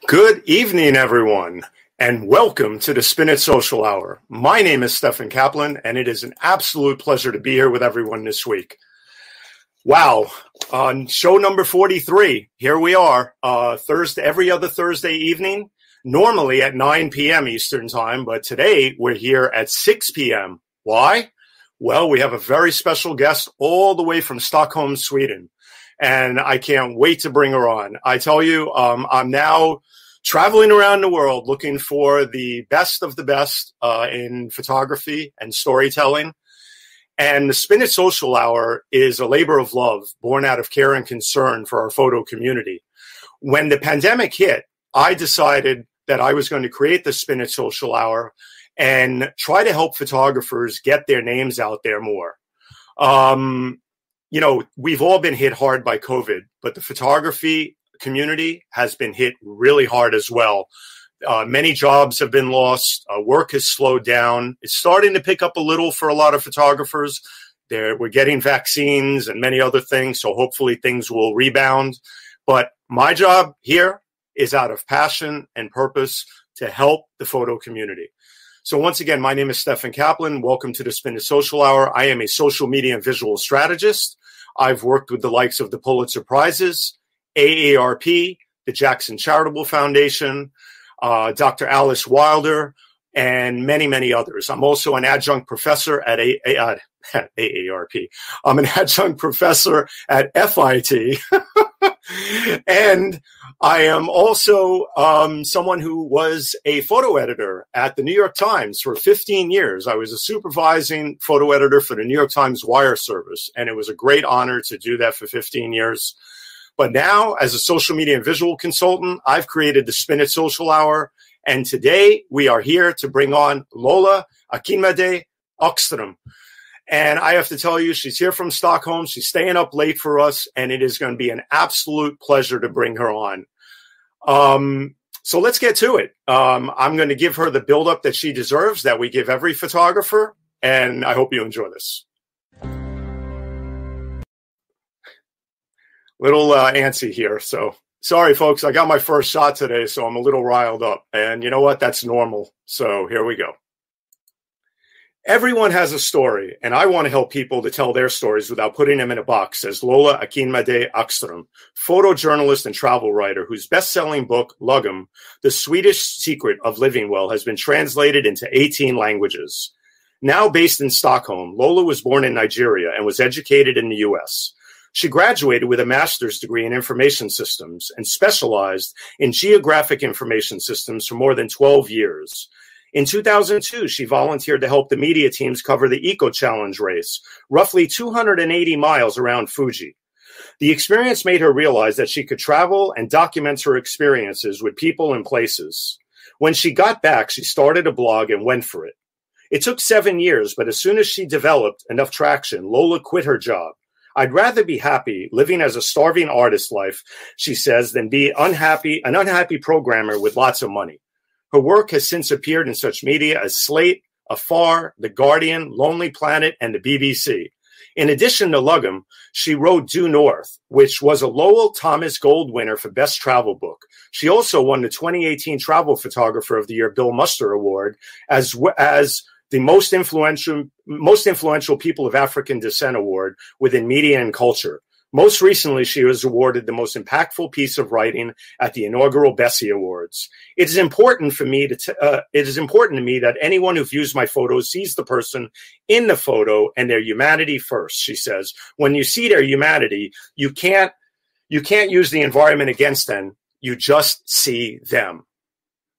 Good evening, everyone, and welcome to the Spin It Social Hour. My name is Stefan Kaplan, and it is an absolute pleasure to be here with everyone this week. Wow, on show number 43, here we are, every other Thursday evening, normally at 9 p.m. Eastern Time, but today we're here at 6 p.m. Why? Well, we have a very special guest all the way from Stockholm, Sweden, and I can't wait to bring her on. I tell you, I'm now traveling around the world looking for the best of the best in photography and storytelling. And the Spin It Social Hour is a labor of love born out of care and concern for our photo community. When the pandemic hit, I decided that I was going to create the Spin It Social Hour and try to help photographers get their names out there more. You know, we've all been hit hard by COVID, but the photography community has been hit really hard as well. Many jobs have been lost. Work has slowed down. It's starting to pick up a little for a lot of photographers. We're getting vaccines and many other things, so hopefully things will rebound. But my job here is out of passion and purpose to help the photo community. So once again, my name is Stefan Kaplan. Welcome to the Spin It Social Hour. I am a social media and visual strategist. I've worked with the likes of the Pulitzer Prizes, AARP, the Jackson Charitable Foundation, Dr. Alice Wilder, and many, many others. I'm also an adjunct professor at AARP. I'm an adjunct professor at FIT. And I am also someone who was a photo editor at the New York Times for 15 years. I was a supervising photo editor for the New York Times wire service, and it was a great honor to do that for 15 years. But now, as a social media and visual consultant, I've created the Spin It Social Hour, and today we are here to bring on Lola Akinmade Åkerström. And I have to tell you, she's here from Stockholm. She's staying up late for us, and it is going to be an absolute pleasure to bring her on. So let's get to it. I'm going to give her the build-up that she deserves, that we give every photographer, and I hope you enjoy this. Little antsy here, so sorry, folks. I got my first shot today, so I'm a little riled up. And you know what? That's normal. So here we go. Everyone has a story, and I want to help people to tell their stories without putting them in a box, says Lola Akinmade Åkerström, photojournalist and travel writer whose best-selling book, LAGOM, The Swedish Secret of Living Well, has been translated into 18 languages. Now based in Stockholm, Lola was born in Nigeria and was educated in the U.S. She graduated with a master's degree in information systems and specialized in geographic information systems for more than 12 years. In 2002, she volunteered to help the media teams cover the Eco Challenge race, roughly 280 miles around Fuji. The experience made her realize that she could travel and document her experiences with people and places. When she got back, she started a blog and went for it. It took 7 years, but as soon as she developed enough traction, Lola quit her job. I'd rather be happy living as a starving artist life, she says, than be an unhappy programmer with lots of money. Her work has since appeared in such media as Slate, AFAR, The Guardian, Lonely Planet, and the BBC. In addition to LAGOM, she wrote Due North, which was a Lowell Thomas Gold winner for Best Travel Book. She also won the 2018 Travel Photographer of the Year Bill Muster Award as the most influential People of African Descent Award within media and culture. Most recently, she was awarded the most impactful piece of writing at the inaugural Bessie Awards. It is important to me that anyone who views my photos sees the person in the photo and their humanity first, she says. When you see their humanity, you can't use the environment against them. You just see them.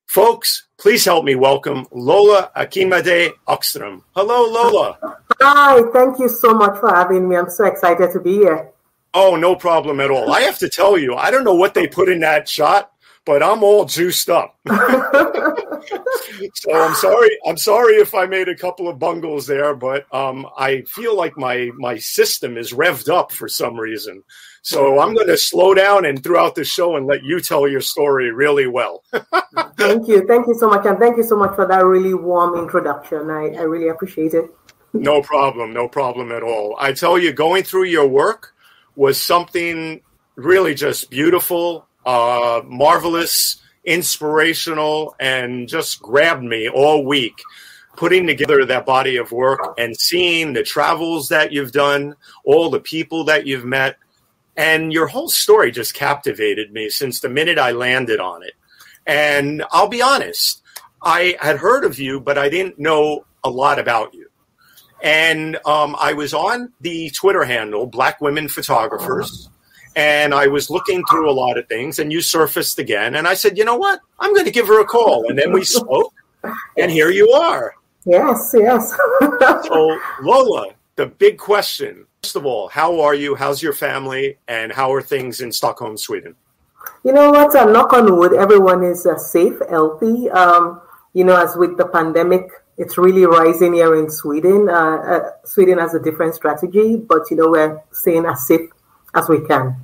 Folks, please help me welcome Lola Akinmade Åkerström. Hello, Lola. Hi, thank you so much for having me. I'm so excited to be here. Oh, no problem at all. I have to tell you, I don't know what they put in that shot, but I'm all juiced up. So I'm sorry if I made a couple of bungles there, but I feel like my system is revved up for some reason. So I'm going to slow down and throughout the show and let you tell your story really well. Thank you. Thank you so much. And thank you so much for that really warm introduction. I really appreciate it. No problem. No problem at all. I tell you, going through your work was something really just beautiful, marvelous, inspirational, and just grabbed me all week, putting together that body of work and seeing the travels that you've done, all the people that you've met. And your whole story just captivated me since the minute I landed on it. And I'll be honest, I had heard of you, but I didn't know a lot about you. And I was on the Twitter handle, Black Women Photographers, and I was looking through a lot of things, and you surfaced again. And I said, you know what? I'm going to give her a call. And then we spoke, and here you are. Yes, yes. So, Lola, the big question. First of all, how are you? How's your family? And how are things in Stockholm, Sweden? You know what? Knock on wood, everyone is safe, healthy. As with the pandemic, it's really rising here in Sweden. Sweden has a different strategy, but, we're staying as safe as we can,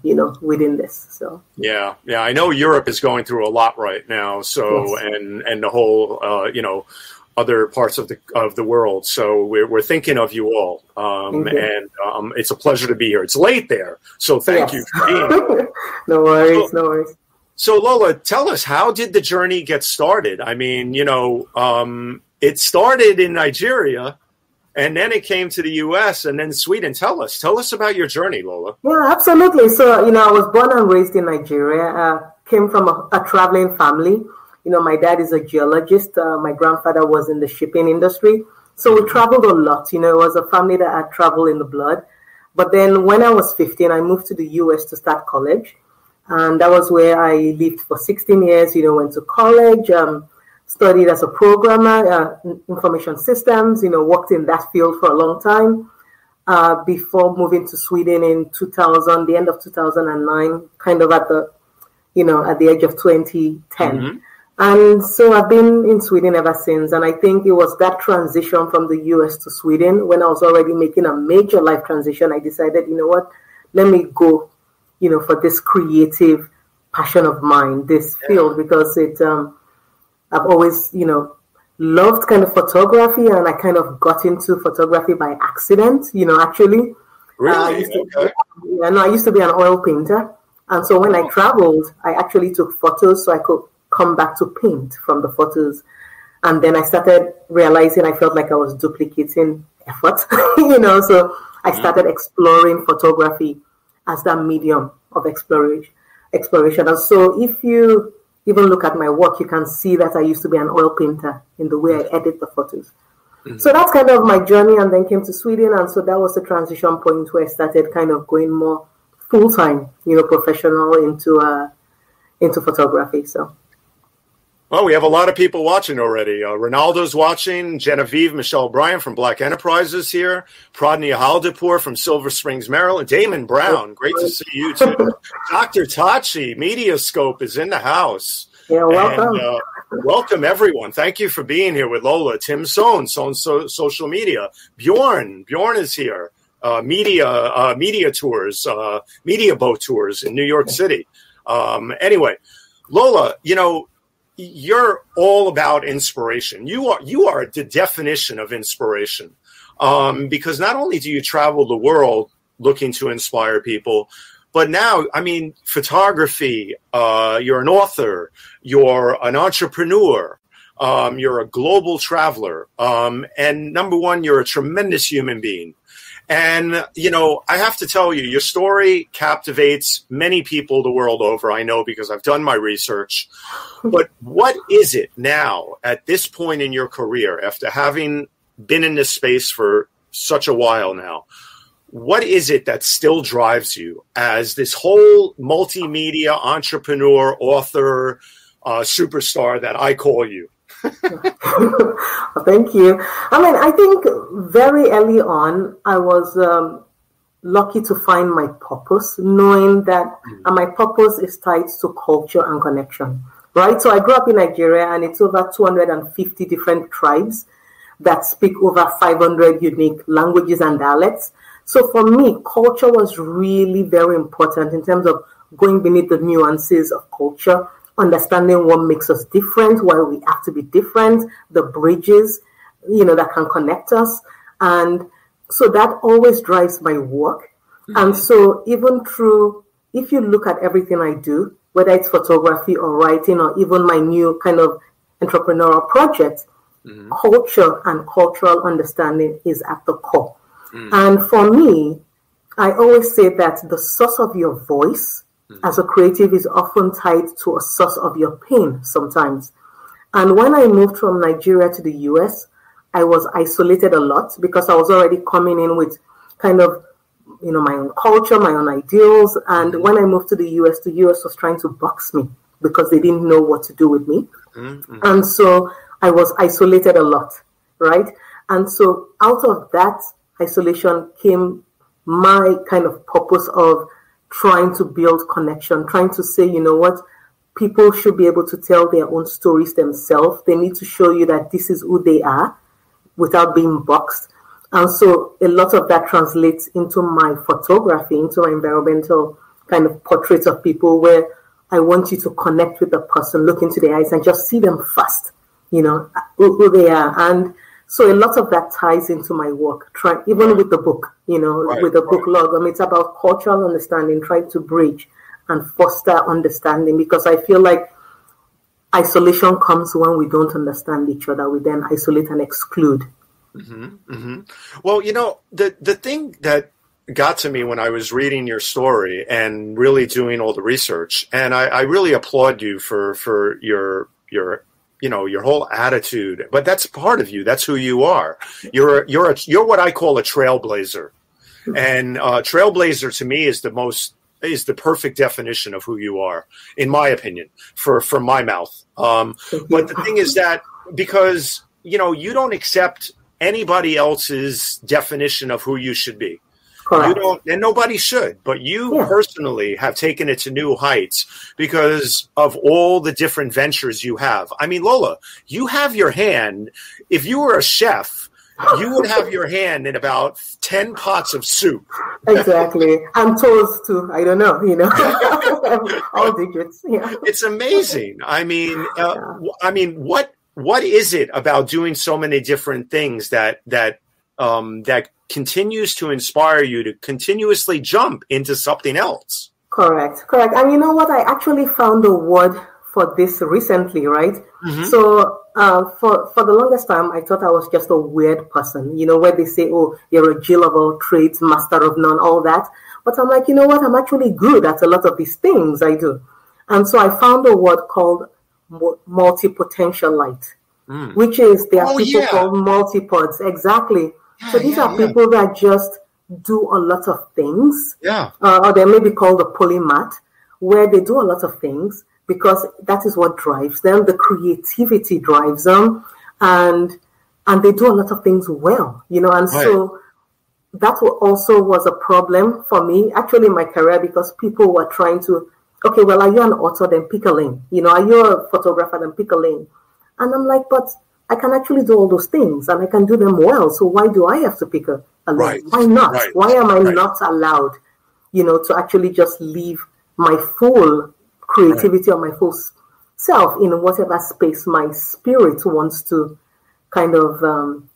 within this. So yeah. I know Europe is going through a lot right now. So, yes. and the whole, other parts of the world. So we're thinking of you all. And it's a pleasure to be here. It's late there. So thank you for being here. No worries. So Lola, tell us, how did the journey get started? I mean, it started in Nigeria and then it came to the US and then Sweden. Tell us about your journey, Lola. Yeah, absolutely. So, I was born and raised in Nigeria, came from a traveling family. My dad is a geologist. My grandfather was in the shipping industry. So we traveled a lot. It was a family that had travel in the blood. But then when I was 15, I moved to the US to start college. And that was where I lived for 16 years, went to college, studied as a programmer, information systems, worked in that field for a long time before moving to Sweden in 2000, the end of 2009, kind of at the age of 2010. Mm-hmm. And so I've been in Sweden ever since. And I think it was that transition from the US to Sweden when I was already making a major life transition. I decided, let me go, for this creative passion of mine, this field, because I've always, loved kind of photography, and I kind of got into photography by accident, actually. Really? I used to be an oil painter. And so when I traveled, I actually took photos so I could come back to paint from the photos. And then I started realizing I felt like I was duplicating effort, so I started exploring photography as that medium of exploration. And so if you even look at my work, you can see that I used to be an oil painter in the way I edit the photos. Mm-hmm. So that's kind of my journey, and then came to Sweden. And so that was the transition point where I started kind of going more full-time, professional into photography. So. Well, we have a lot of people watching already. Ronaldo's watching. Genevieve Michelle Bryan from Black Enterprises here. Pradnya Haldipur from Silver Springs, Maryland. Damon Brown, great to see you too. Dr. Tachi, Mediascope is in the house. Yeah, welcome. And, welcome everyone. Thank you for being here with Lola. Tim Sohn, social media. Bjorn is here. Media tours, media boat tours in New York City. Anyway, Lola, you're all about inspiration. You are the definition of inspiration, because not only do you travel the world looking to inspire people, but now, photography, you're an author, you're an entrepreneur, you're a global traveler, and number one, you're a tremendous human being. And, you know, I have to tell you, your story captivates many people the world over. I know because I've done my research. But what is it now at this point in your career, after having been in this space for such a while now, what is it that still drives you as this whole multimedia entrepreneur, author, superstar that I call you? Thank you. I mean, I think very early on, I was lucky to find my purpose, knowing that my purpose is tied to culture and connection, right? So I grew up in Nigeria, and it's over 250 different tribes that speak over 500 unique languages and dialects. So for me, culture was really very important in terms of going beneath the nuances of culture, understanding what makes us different, why we have to be different, the bridges, you know, that can connect us. And so that always drives my work. And so even through, if you look at everything I do, whether it's photography or writing or even my new kind of entrepreneurial project, culture and cultural understanding is at the core. And for me, I always say that the source of your voice as a creative is often tied to a source of your pain sometimes. And when I moved from Nigeria to the US, I was isolated a lot because I was already coming in with kind of, you know, my own culture, my own ideals. And when I moved to the US was trying to box me because they didn't know what to do with me. And so I was isolated a lot, right? And so out of that isolation came my kind of purpose of trying to build connection, trying to say, you know what, people should be able to tell their own stories themselves. They need to show you that this is who they are without being boxed. And so a lot of that translates into my photography, into my environmental kind of portraits of people, where I want you to connect with the person, look into their eyes and just see them first, you know, who they are. And so a lot of that ties into my work, even with the book, you know, with the book log. I mean, it's about cultural understanding, trying to bridge and foster understanding, because I feel like isolation comes when we don't understand each other. We then isolate and exclude. Well, you know, the thing that got to me when I was reading your story and really doing all the research, and I really applaud you for your you know, your whole attitude, but that's part of you. That's who you are. You're what I call a trailblazer, and trailblazer to me is the perfect definition of who you are, in my opinion, from my mouth. But the thing is that because, you know, you don't accept anybody else's definition of who you should be. You don't, and nobody should, but you personally have taken it to new heights because of all the different ventures you have. I mean, Lola, you have your hand. If you were a chef, you would have your hand in about 10 pots of soup. Exactly. And toast too. I don't know, you know, all digits. Yeah. It's amazing. I mean, what is it about doing so many different things that continues to inspire you to continuously jump into something else? Correct. And you know what? I actually found a word for this recently, right? So for the longest time, I thought I was just a weird person, you know, where they say, oh, you're a Jill of all trades, master of none, all that. But I'm like, you know what? I'm actually good at a lot of these things I do. And so I found a word called multi-potentialite, which is, there are people called multipods. Exactly. So these are people that just do a lot of things. Or they may be called a polymath, where they do a lot of things because that is what drives them. The creativity drives them, and they do a lot of things well, you know. And so that also was a problem for me, actually, in my career, because people were trying to, okay, well, are you an author? Then pick a lane. You know, are you a photographer? Then pick a lane. And I'm like, but I can actually do all those things and I can do them well. So why do I have to pick a lane? Why not? Why am I not allowed, you know, to actually just live my full creativity or my full self in whatever space my spirit wants to kind of,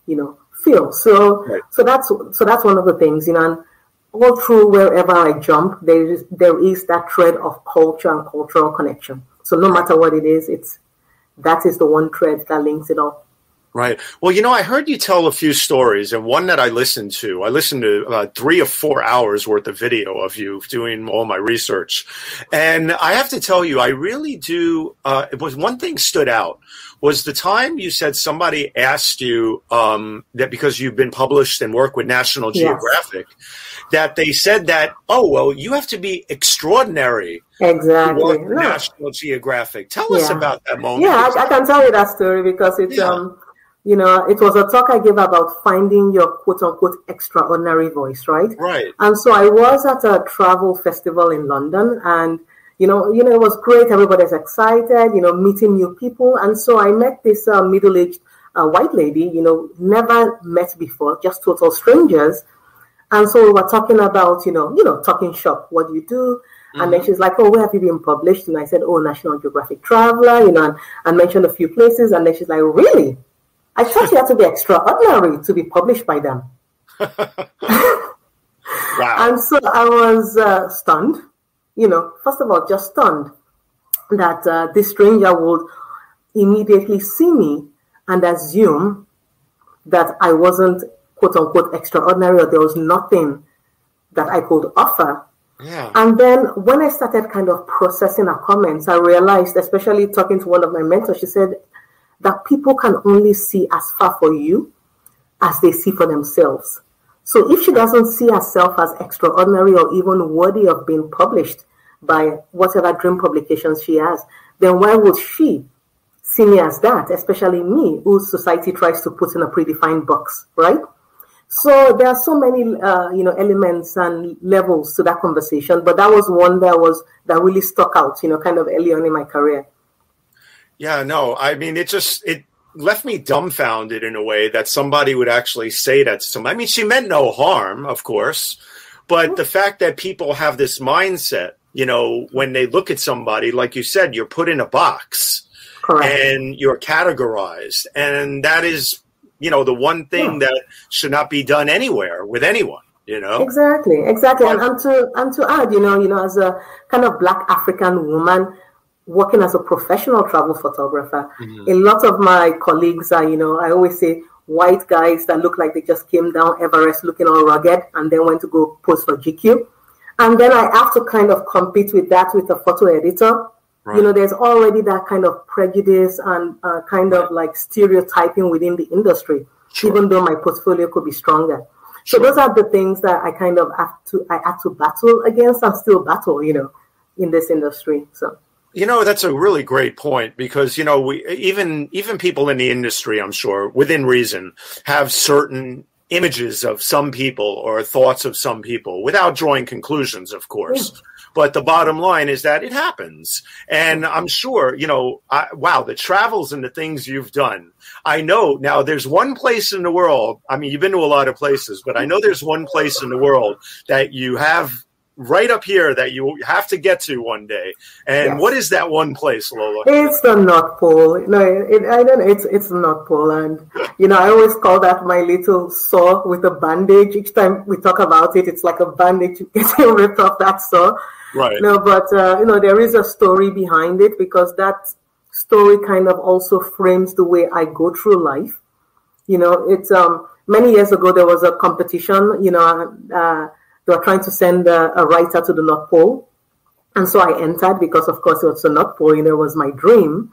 you know, feel. So that's one of the things, you know, and all through wherever I jump, there is that thread of culture and cultural connection. So no matter what it is, that is the one thread that links it all. Right. Well, I heard you tell a few stories, and one that I listened to about 3 or 4 hours worth of video of you doing all my research. And I have to tell you, I really do. It was one thing stood out was the time you said somebody asked you that because you've been published and work with National Geographic, that they said that, oh, well, you have to be extraordinary. Exactly. To work with National Geographic. Tell us about that moment. Yeah, I can tell you that story because it's it was a talk I gave about finding your quote-unquote extraordinary voice, right? Right. And so I was at a travel festival in London, and it was great. Everybody's excited, meeting new people. And so I met this middle-aged white lady, never met before, just total strangers. And so we were talking about, talking shop. What do you do? And then she's like, oh, where have you been published? And I said, oh, National Geographic Traveler, and mentioned a few places. And then she's like, really? I thought you had to be extraordinary to be published by them. Wow. And so I was stunned, first of all, just stunned that this stranger would immediately see me and assume that I wasn't, quote unquote, extraordinary, or there was nothing that I could offer. Yeah. And then when I started kind of processing her comments, I realized, especially talking to one of my mentors, she said, that people can only see as far for you as they see for themselves. So if she doesn't see herself as extraordinary or even worthy of being published by whatever dream publications she has, then why would she see me as that, especially me, whose society tries to put in a predefined box, right? So there are so many, elements and levels to that conversation, but that was one that really stuck out, kind of early on in my career. Yeah, no, I mean, it left me dumbfounded in a way that somebody would actually say that to somebody. I mean, she meant no harm, of course, but the fact that people have this mindset, when they look at somebody, like you said, you're put in a box. Correct. And you're categorized. And that is, the one thing that should not be done anywhere with anyone, Exactly. And to add, as a kind of Black African woman, working as a professional travel photographer, a lot of my colleagues are, I always say, white guys that look like they just came down Everest looking all rugged and then went to go pose for GQ. And then I have to kind of compete with that with a photo editor. Right. There's already that kind of prejudice and kind of like stereotyping within the industry, even though my portfolio could be stronger. So those are the things that I kind of I had to battle against and still battle, in this industry. So. That's a really great point because, we even people in the industry, I'm sure, within reason, have certain images of some people or thoughts of some people without drawing conclusions, of course. Yeah. But the bottom line is that it happens. And I'm sure, the travels and the things you've done. I know now there's one place in the world. I mean, you've been to a lot of places, but I know there's one place in the world that you have right up here that you have to get to one day. And what is that one place, Lola? It's the North Pole. No, I don't know. It's the North Pole. And, I always call that my little saw with a bandage. Each time we talk about it, it's like a bandage getting ripped off that saw. Right. No, but, there is a story behind it because that story kind of also frames the way I go through life. It's many years ago, there was a competition, they were trying to send a writer to the North Pole. And so I entered because, of course, it was the North Pole, it was my dream.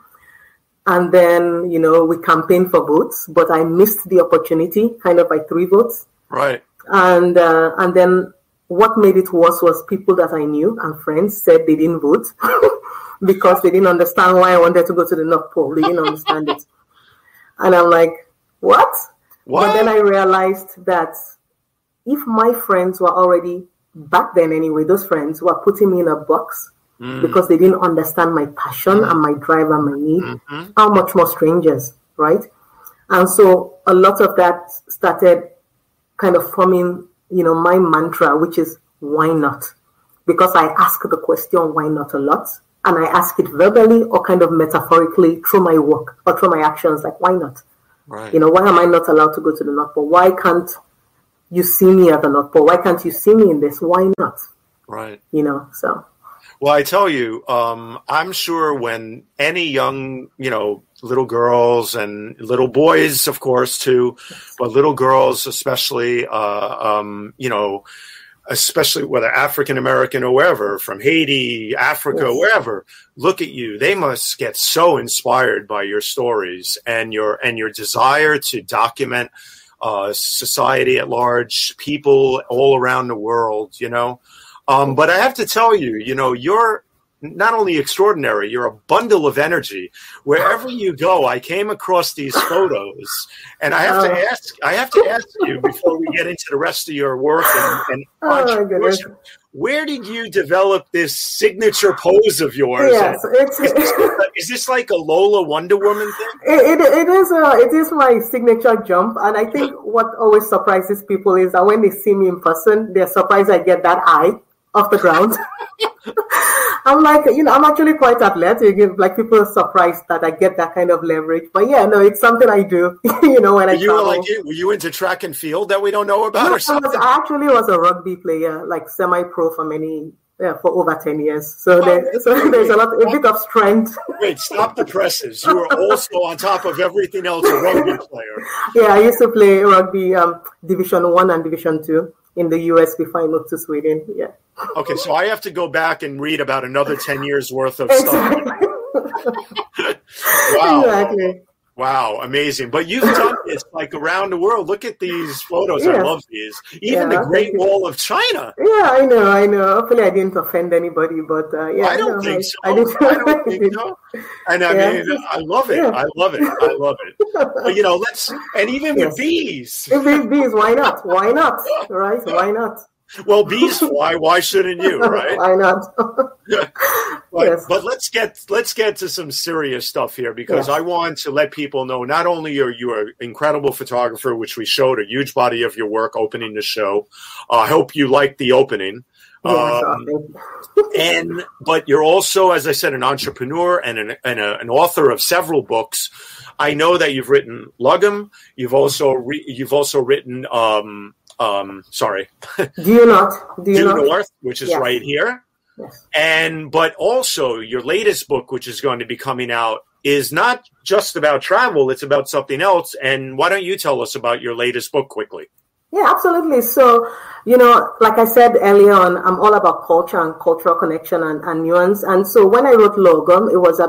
And then, we campaigned for votes, but I missed the opportunity kind of by 3 votes. Right. And then what made it worse was people that I knew and friends said they didn't vote because they didn't understand why I wanted to go to the North Pole. They didn't understand it. And I'm like, what? But then I realized that if my friends were already, back then anyway, those friends were putting me in a box because they didn't understand my passion and my drive and my need, how much more strangers, right? And so a lot of that started kind of forming, my mantra, which is why not? Because I ask the question, why not a lot? And I ask it verbally or kind of metaphorically through my work or through my actions, like, why not? Right. Why am I not allowed to go to the North Pole? Why can't you see me at the North Pole? Why can't you see me in this? Why not? Right. So. Well, I tell you, I'm sure when any young, little girls and little boys, of course, too, but little girls especially, especially whether African American or wherever, from Haiti, Africa, yes, wherever, look at you. They must get so inspired by your stories and your desire to document society at large, people all around the world, But I have to tell you, you're not only extraordinary, you're a bundle of energy. Wherever you go, I came across these photos, and I have to ask you before we get into the rest of your work and entrepreneurship. Where did you develop this signature pose of yours? Yes, is this like a Lola Wonder Woman thing? It is my signature jump, and I think what always surprises people is that when they see me in person, they're surprised I get that eye off the ground. I'm like, I'm actually quite athletic. Like, people are surprised that I get that kind of leverage. But yeah, no, it's something I do, when I travel. Were you into track and field that we don't know about, no, or something? I actually was a rugby player, like semi-pro for for over 10 years. So there's a bit of strength. Wait, stop the presses. You were also, on top of everything else, a rugby player. Yeah, I used to play rugby Division 1 and Division 2 in the US before I moved to Sweden. Yeah. Okay, so I have to go back and read about another 10 years worth of stuff. Wow. Exactly. Wow, amazing. But you've done this like around the world. Look at these photos. Yeah. I love these. Even the Great Wall of China. Yeah, I know. Hopefully I didn't offend anybody, but yeah. I don't think so. I don't think so. And I mean, I love it. Yeah. I love it. But, and even with bees. Bees, why not? Why not? Right? Why not? Well, bees fly. Why shouldn't you? Right? Why not? But let's get to some serious stuff here, because I want to let people know not only are you an incredible photographer, which we showed a huge body of your work opening the show. I hope you liked the opening. But you're also, as I said, an entrepreneur and an author of several books. I know that you've written LAGOM. You've also written. Due North, which is right here. Yes. But also your latest book, which is going to be coming out, is not just about travel, it's about something else. And why don't you tell us about your latest book quickly? Yeah, absolutely. So, like I said earlier on, I'm all about culture and cultural connection and nuance. And so when I wrote LAGOM, it was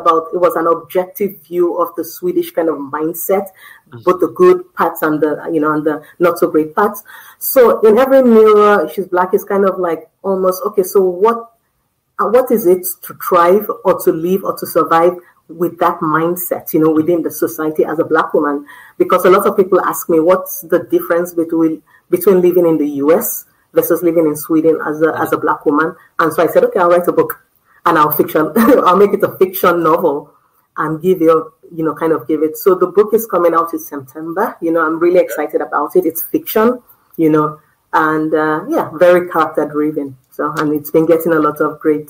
an objective view of the Swedish kind of mindset, both the good parts and the not so great parts. So in every mirror, She's Black is kind of like almost, okay, so what is it to thrive or to live or to survive with that mindset, within the society as a Black woman? Because a lot of people ask me, what's the difference between living in the US versus living in Sweden as a Black woman? And so I said, okay, I'll write a book and I'll make it a fiction novel and give it. So the book is coming out in September. I'm really excited about it. It's fiction, and very character driven. So, and it's been getting a lot of great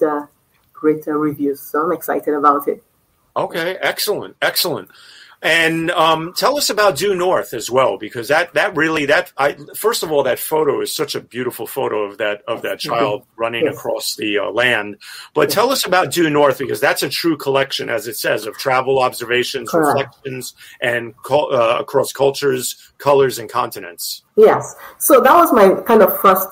reviews. So I'm excited about it. Okay, excellent. And tell us about Due North as well, because first of all, that photo is such a beautiful photo of that child running across the land. But tell us about Due North, because that's a true collection, as it says, of travel observations, reflections, and across cultures, colors, and continents. Yes. So that was my kind of first,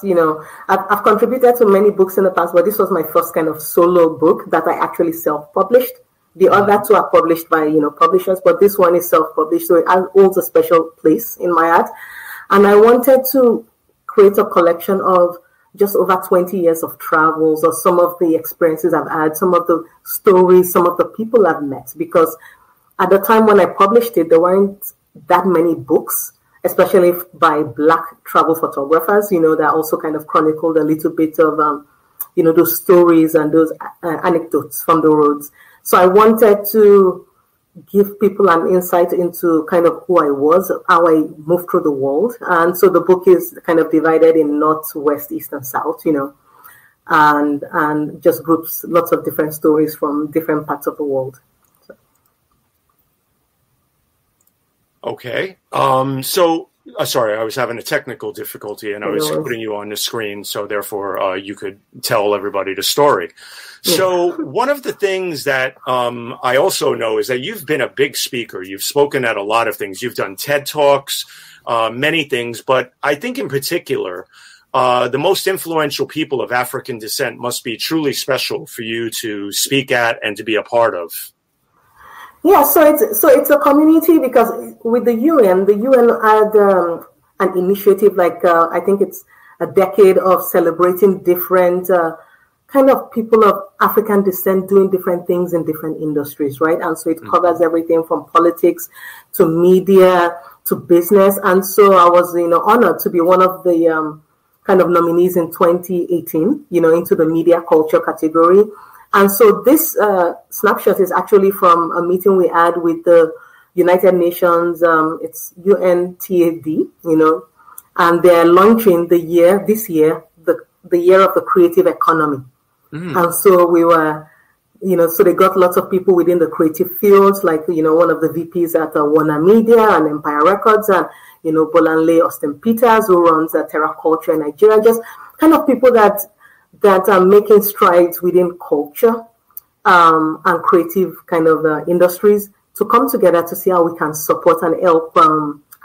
I've contributed to many books in the past, but this was my first kind of solo book that I actually self-published. The other two are published by, publishers, but this one is self-published, so it holds a special place in my heart. And I wanted to create a collection of just over 20 years of travels, or some of the experiences I've had, some of the stories, some of the people I've met. Because at the time when I published it, there weren't that many books, especially by Black travel photographers, that also kind of chronicled a little bit of, those stories and those anecdotes from the roads. So I wanted to give people an insight into kind of who I was, how I moved through the world. And so the book is kind of divided in North, West, East, and South, and just groups lots of different stories from different parts of the world. So. Okay. So Sorry, I was having a technical difficulty, and I was putting you on the screen, so therefore you could tell everybody the story. Yeah. So one of the things that I also know is that you've been a big speaker. You've spoken at a lot of things. You've done TED Talks, many things, but I think in particular, the most influential people of African descent must be truly special for you to speak at and to be a part of. Yeah, so it's a community, because with the UN had an initiative, like I think it's a decade of celebrating different kind of people of African descent doing different things in different industries, right? And so it covers everything from politics to media to business. And so I was, honored to be one of the kind of nominees in 2018, into the media culture category. And so this snapshot is actually from a meeting we had with the United Nations, it's UNTAD, and they're launching this year, the year of the creative economy. And so we were, so they got lots of people within the creative fields, like, one of the VPs at Warner Media and Empire Records, and, Bolanle Austin Peters, who runs Terra Culture in Nigeria, just kind of people that are making strides within culture and creative kind of industries to come together to see how we can support and help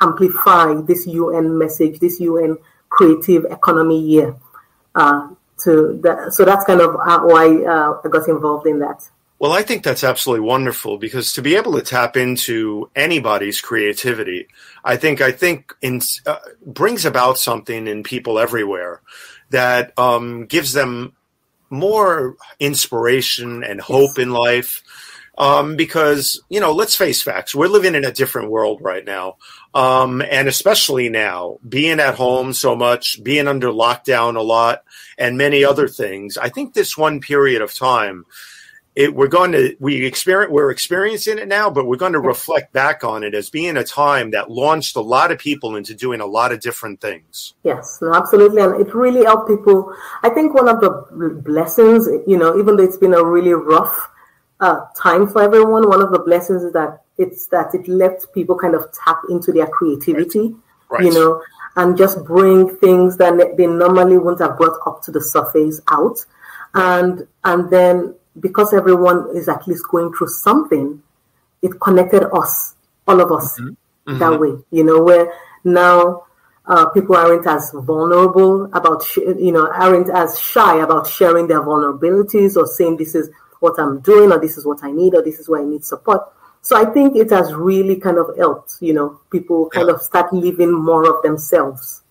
amplify this UN message, this UN Creative Economy Year. So that's kind of why I got involved in that. Well, I think that's absolutely wonderful, because to be able to tap into anybody's creativity, I think brings about something in people everywhere that gives them more inspiration and hope in life. Because, let's face facts, we're living in a different world right now. And especially now, being at home so much, being under lockdown a lot, and many other things. I think this one period of time, we're experiencing it now, but we're going to reflect back on it as being a time that launched a lot of people into doing a lot of different things. Yes, absolutely. And it really helped people. I think one of the blessings, even though it's been a really rough time for everyone, one of the blessings is that it lets people kind of tap into their creativity, right. And just bring things that they normally wouldn't have brought up to the surface out. And then because everyone is at least going through something, it connected us, all of us, that way, where now people aren't as vulnerable about, aren't as shy about sharing their vulnerabilities or saying this is what I'm doing, or this is what I need, or this is where I need support. So I think it has really kind of helped, people kind of start living more of themselves.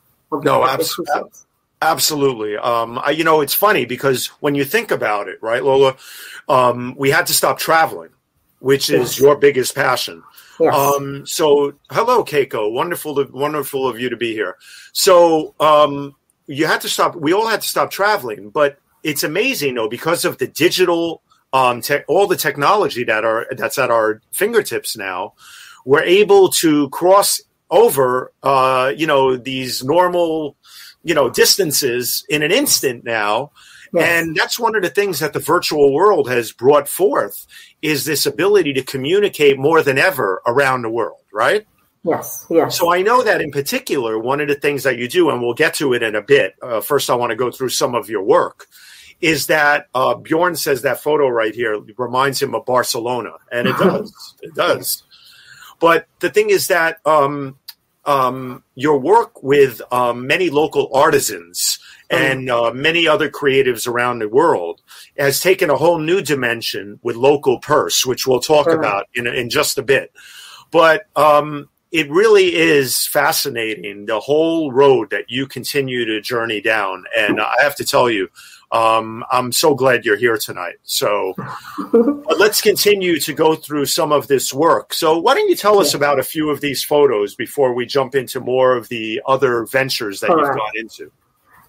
Absolutely. It's funny because when you think about it, right, Lola, we had to stop traveling, which is your biggest passion. Yes. So hello, Keiko. Wonderful of you to be here. So you had to stop. We all had to stop traveling, but it's amazing, though, because of the digital all the technology that's at our fingertips now, we're able to cross over, these normal, distances in an instant now. Yes. And that's one of the things that the virtual world has brought forth, is this ability to communicate more than ever around the world, right? Yes, yes. So I know that in particular, one of the things that you do, and we'll get to it in a bit, first I want to go through some of your work, is that Bjorn says that photo right here reminds him of Barcelona, and it does. It does. But the thing is that your work with many local artisans and many other creatives around the world has taken a whole new dimension with Local Purse, which we'll talk about in just a bit. But it really is fascinating, the whole road that you continue to journey down. And I have to tell you, I'm so glad you're here tonight. So let's continue to go through some of this work. So why don't you tell us about a few of these photos before we jump into more of the other ventures that you've gone into?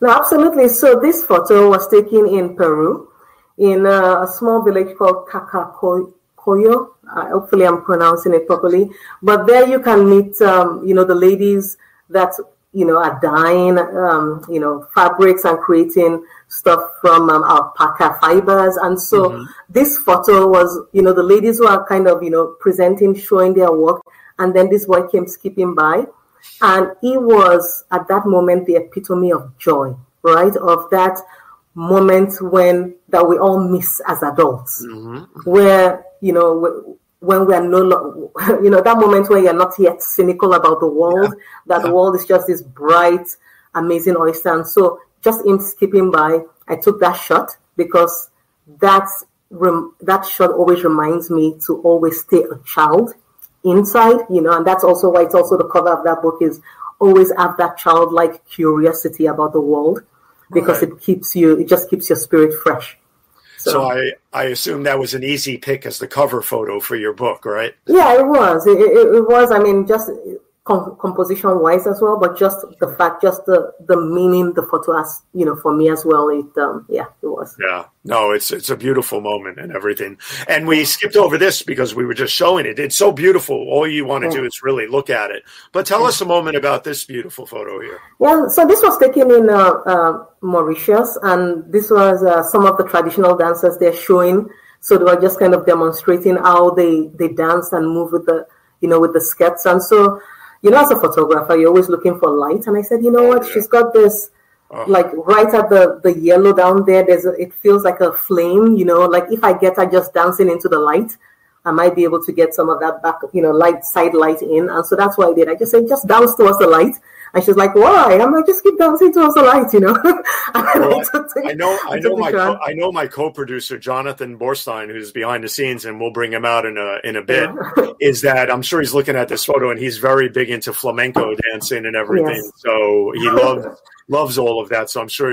No, absolutely. So this photo was taken in Peru, in a small village called Cacacoyo. Hopefully I'm pronouncing it properly. But there you can meet, the ladies that, are dyeing, fabrics and creating stuff from alpaca fibers. And so this photo was, the ladies who are kind of, presenting, showing their work. And then this boy came skipping by. And he was, at that moment, the epitome of joy, right? Of that moment that we all miss as adults, where, when we are no longer, that moment where you're not yet cynical about the world, the world is just this bright, amazing oyster. And so just him skipping by, I took that shot because that shot always reminds me to always stay a child inside, and that's also why it's also the cover of that book is always have that childlike curiosity about the world, because it just keeps your spirit fresh. So I assume that was an easy pick as the cover photo for your book, right? Yeah, it was. It was. I mean, just composition wise as well, but just the fact, just the meaning the photo has, for me as well. It was. Yeah, no, it's a beautiful moment and everything. And we skipped over this because we were just showing it. It's so beautiful. All you want to do is really look at it. But tell us a moment about this beautiful photo here. Yeah, so this was taken in Mauritius, and this was some of the traditional dancers they're showing. So they were just kind of demonstrating how they dance and move with the with the skirts. And so, as a photographer, you're always looking for light. And I said, what? She's got this, like right at the yellow down there. It feels like a flame, like if I get her just dancing into the light, I might be able to get some of that back, side light in. And so that's what I did. I just said, just dance towards the light. And she's like, why? I'm like, just keep dancing towards the light, I know my co-producer, Jonathan Borstein, who's behind the scenes, and we'll bring him out in a bit, is that I'm sure he's looking at this photo and he's very big into flamenco dancing and everything. Yes. So he loves all of that. So I'm sure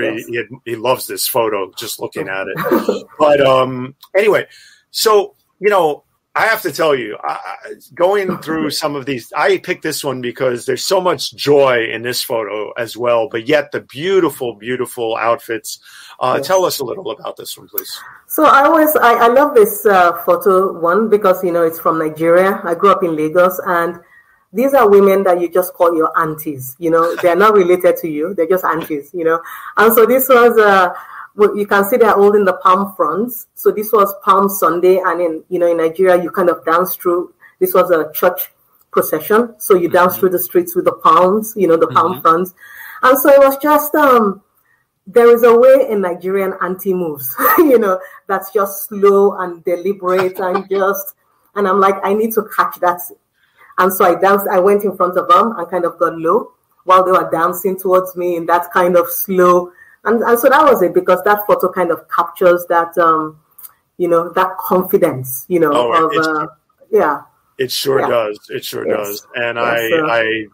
he loves this photo just looking at it. But anyway, so, I have to tell you, going through some of these, I picked this one because there's so much joy in this photo as well, but yet the beautiful, beautiful outfits. Tell us a little about this one, please. So I love this photo one because, it's from Nigeria. I grew up in Lagos, and these are women that you just call your aunties. They're not related to you. They're just aunties, And so this was you can see they're holding the palm fronds. So this was Palm Sunday, and in Nigeria, you kind of dance through. This was a church procession, so you dance through the streets with the palms, the palm fronds, and so it was just there is a way in Nigerian auntie moves, that's just slow and deliberate and I'm like, I need to catch that, and so I danced. I went in front of them and kind of got low while they were dancing towards me in that kind of slow. And so that was it, because that photo kind of captures that, that confidence, It sure does. It sure does. And I've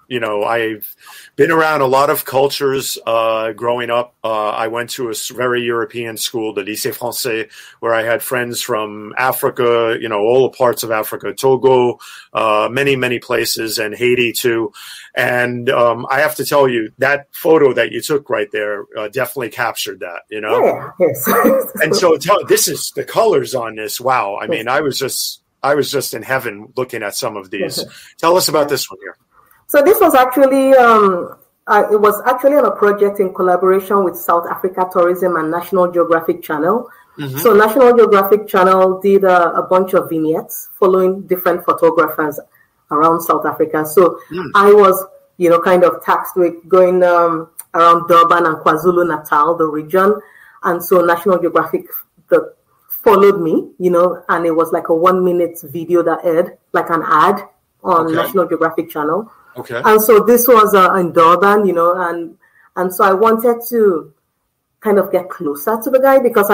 been around a lot of cultures growing up. I went to a very European school, the Lycée Français, where I had friends from Africa, all the parts of Africa, Togo, many, many places, and Haiti too. And I have to tell you, that photo that you took right there definitely captured that, Yeah, yes. And so this is the colors on this. Wow. I mean, I was just in heaven looking at some of these. Tell us about this one here. So this was actually, it was actually on a project in collaboration with South Africa Tourism and National Geographic Channel. So National Geographic Channel did a bunch of vignettes following different photographers around South Africa. So I was, kind of tasked with going around Durban and KwaZulu-Natal, the region. And so National Geographic followed me, and it was like a 1-minute video that aired, like an ad on National Geographic Channel. Okay. And so this was in Durban, and so I wanted to kind of get closer to the guy, because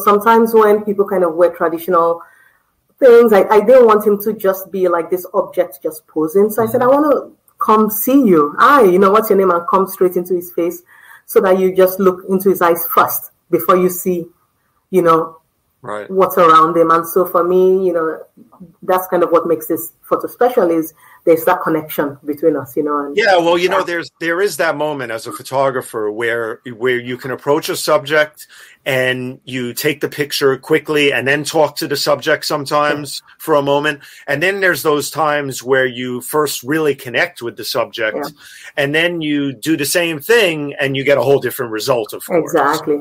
sometimes when people kind of wear traditional things, I didn't want him to just be like this object just posing. So I said, I want to come see you. What's your name? And come straight into his face, so that you just look into his eyes first before you see, right, what's around him. And so for me, that's kind of what makes this photo special, is there's that connection between us, And, there is that moment as a photographer where you can approach a subject and you take the picture quickly and then talk to the subject sometimes for a moment. And then there's those times where you first really connect with the subject and then you do the same thing and you get a whole different result, of course. Exactly.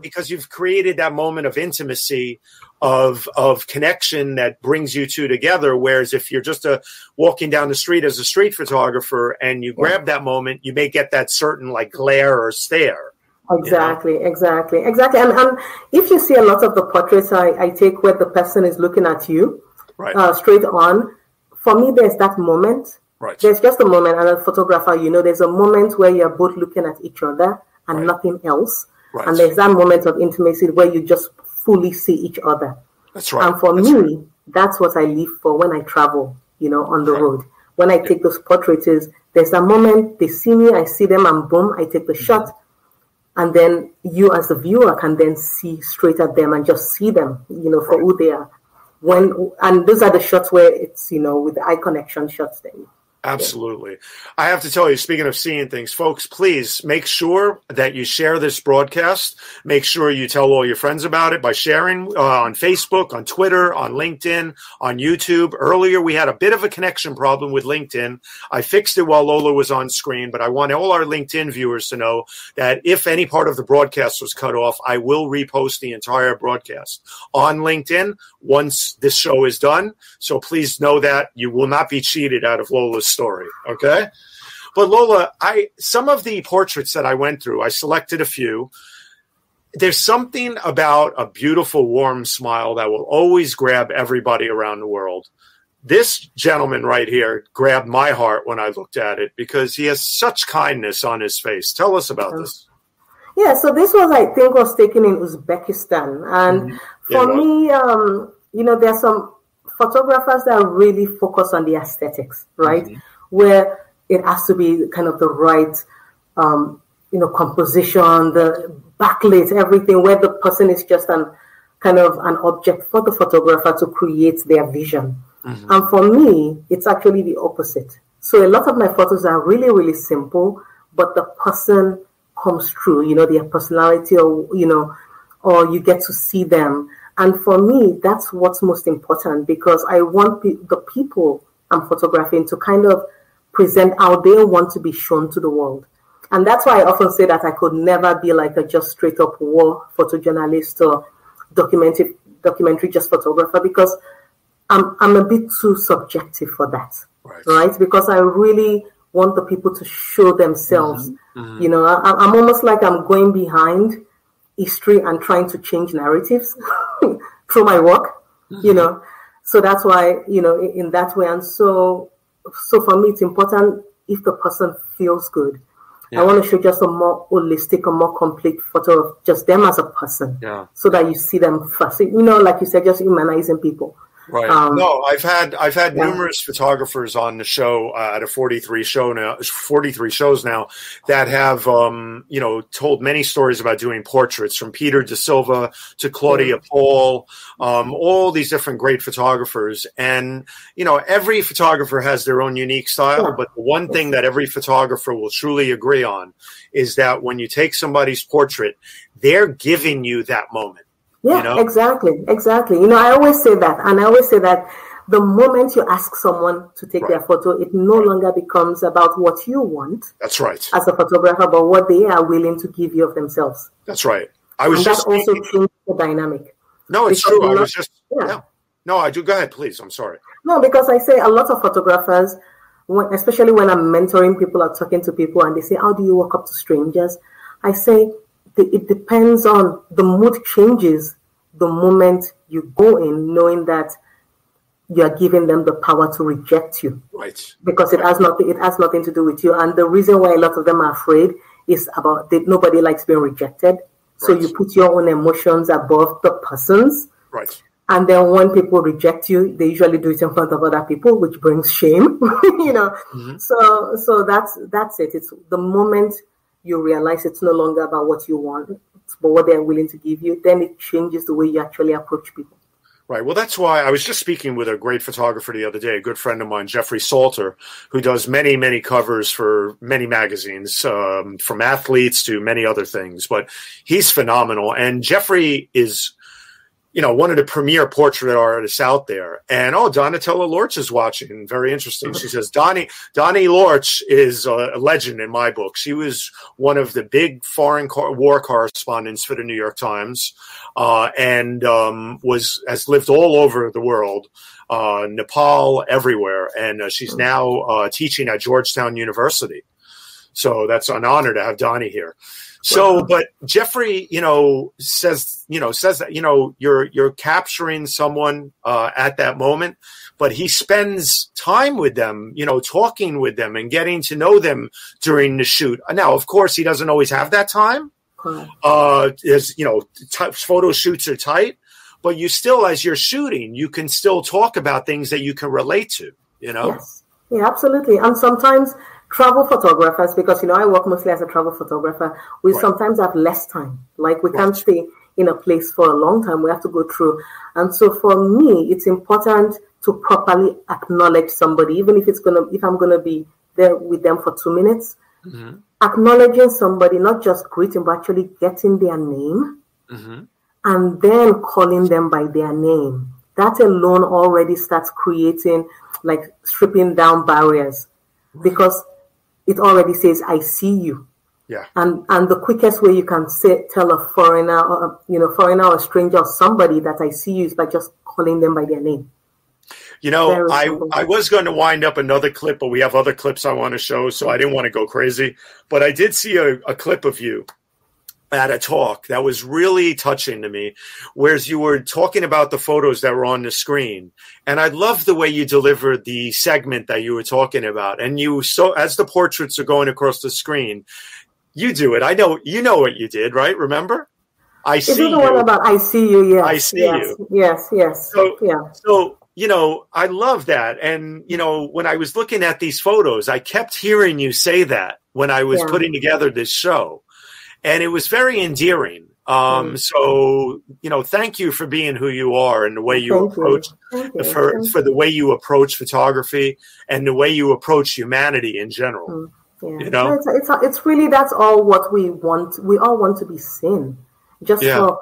Because you've created that moment of intimacy of connection that brings you two together. Whereas if you're just walking down the street as a street photographer and you grab that moment, you may get that certain like glare or stare. Exactly. And if you see a lot of the portraits I take where the person is looking at you straight on, for me, there's that moment. Right. There's just a moment, and a photographer, there's a moment where you're both looking at each other and nothing else. Right. And there's that moment of intimacy where you just fully see each other. That's right. And for me, that's what I live for when I travel, on the road. When I take those portraits, there's a moment they see me, I see them, and boom, I take the shot. And then you as the viewer can then see straight at them and just see them, for who they are. And those are the shots where it's, with the eye connection shots then. Absolutely. I have to tell you, speaking of seeing things, folks, please make sure that you share this broadcast. Make sure you tell all your friends about it by sharing on Facebook, on Twitter, on LinkedIn, on YouTube. Earlier, we had a bit of a connection problem with LinkedIn. I fixed it while Lola was on screen, but I want all our LinkedIn viewers to know that if any part of the broadcast was cut off, I will repost the entire broadcast on LinkedIn once this show is done. So please know that you will not be cheated out of Lola's story. Okay. But Lola, some of the portraits that I went through, I selected a few. There's something about a beautiful, warm smile that will always grab everybody around the world. This gentleman right here grabbed my heart when I looked at it because he has such kindness on his face. Tell us about this. Yeah, so this I think was taken in Uzbekistan. And for me, there's some photographers that really focus on the aesthetics, right? Where it has to be kind of the right, composition, the backlit, everything, where the person is just an object for the photographer to create their vision. And for me, it's actually the opposite. So a lot of my photos are really, really simple, but the person comes through, their personality or you get to see them. And for me, that's what's most important because I want the people I'm photographing to kind of present how they want to be shown to the world. And that's why I often say that I could never be like a just straight up war photojournalist or documentary just photographer because I'm a bit too subjective for that, right? Because I really want the people to show themselves. I'm almost like I'm going behind history and trying to change narratives through my work, So that's why, in that way. And so for me, it's important if the person feels good. I want to show just a more holistic, a more complete photo of just them as a person so that you see them first. Like you said, just humanizing people. Right. No, I've had numerous photographers on the show at a 43 shows now that have told many stories about doing portraits, from Peter De Silva to Claudia Paul, all these different great photographers. And every photographer has their own unique style, but the one thing that every photographer will truly agree on is that when you take somebody's portrait, they're giving you that moment. Yeah, exactly. I always say that. And I always say that the moment you ask someone to take their photo, it no longer becomes about what you want. That's right. As a photographer, but what they are willing to give you of themselves. That's right. That also changes the dynamic. No, it's true. No, I do. Go ahead, please. I'm sorry. No, because I say a lot of photographers, especially when I'm mentoring people or talking to people and they say, how do you walk up to strangers? I say, it depends on the mood changes the moment you go in, knowing that you are giving them the power to reject you. Right. Because it has nothing to do with you. And the reason why a lot of them are afraid is about nobody likes being rejected. So you put your own emotions above the person's. Right. And then when people reject you, they usually do it in front of other people, which brings shame. So that's it. It's the moment you realize it's no longer about what you want, but what they're willing to give you, then it changes the way you actually approach people. Right. Well, that's why I was just speaking with a great photographer the other day, a good friend of mine, Jeffrey Salter, who does many, many covers for many magazines, from athletes to many other things. But he's phenomenal. And Jeffrey is, one of the premier portrait artists out there. And, Donatella Lorch is watching. Very interesting. She says, Donnie Lorch is a legend in my book. She was one of the big foreign war correspondents for the New York Times, and has lived all over the world, Nepal, everywhere. And she's now teaching at Georgetown University. So that's an honor to have Donnie here. So, but Jeffrey, says that, you're capturing someone at that moment, but he spends time with them, talking with them and getting to know them during the shoot. Now, of course, he doesn't always have that time. Photo shoots are tight, but you still, as you're shooting, you can still talk about things that you can relate to, Yes. Yeah, absolutely. And sometimes travel photographers, because, I work mostly as a travel photographer, we sometimes have less time. Like we can't stay in a place for a long time. We have to go through. And so for me, it's important to properly acknowledge somebody, even if I'm going to be there with them for 2 minutes, acknowledging somebody, not just greeting, but actually getting their name and then calling them by their name. That alone already starts creating, like, stripping down barriers, because it already says, I see you. Yeah. And the quickest way you can tell a foreigner or a stranger or somebody that I see you is by just calling them by their name. I was going to wind up another clip, but we have other clips I want to show, so I didn't want to go crazy. But I did see a clip of you at a talk that was really touching to me, whereas you were talking about the photos that were on the screen. And I love the way you delivered the segment that you were talking about. And as the portraits are going across the screen, you do it. I know, what you did, right? Remember? I see you. One about I see you, yes. I see you. Yes. So, I love that. And, when I was looking at these photos, I kept hearing you say that when I was putting together this show. And it was very endearing. So, thank you for being who you are and the way you approach for the way you approach photography and the way you approach humanity in general. It's really, that's all what we want. We all want to be seen just for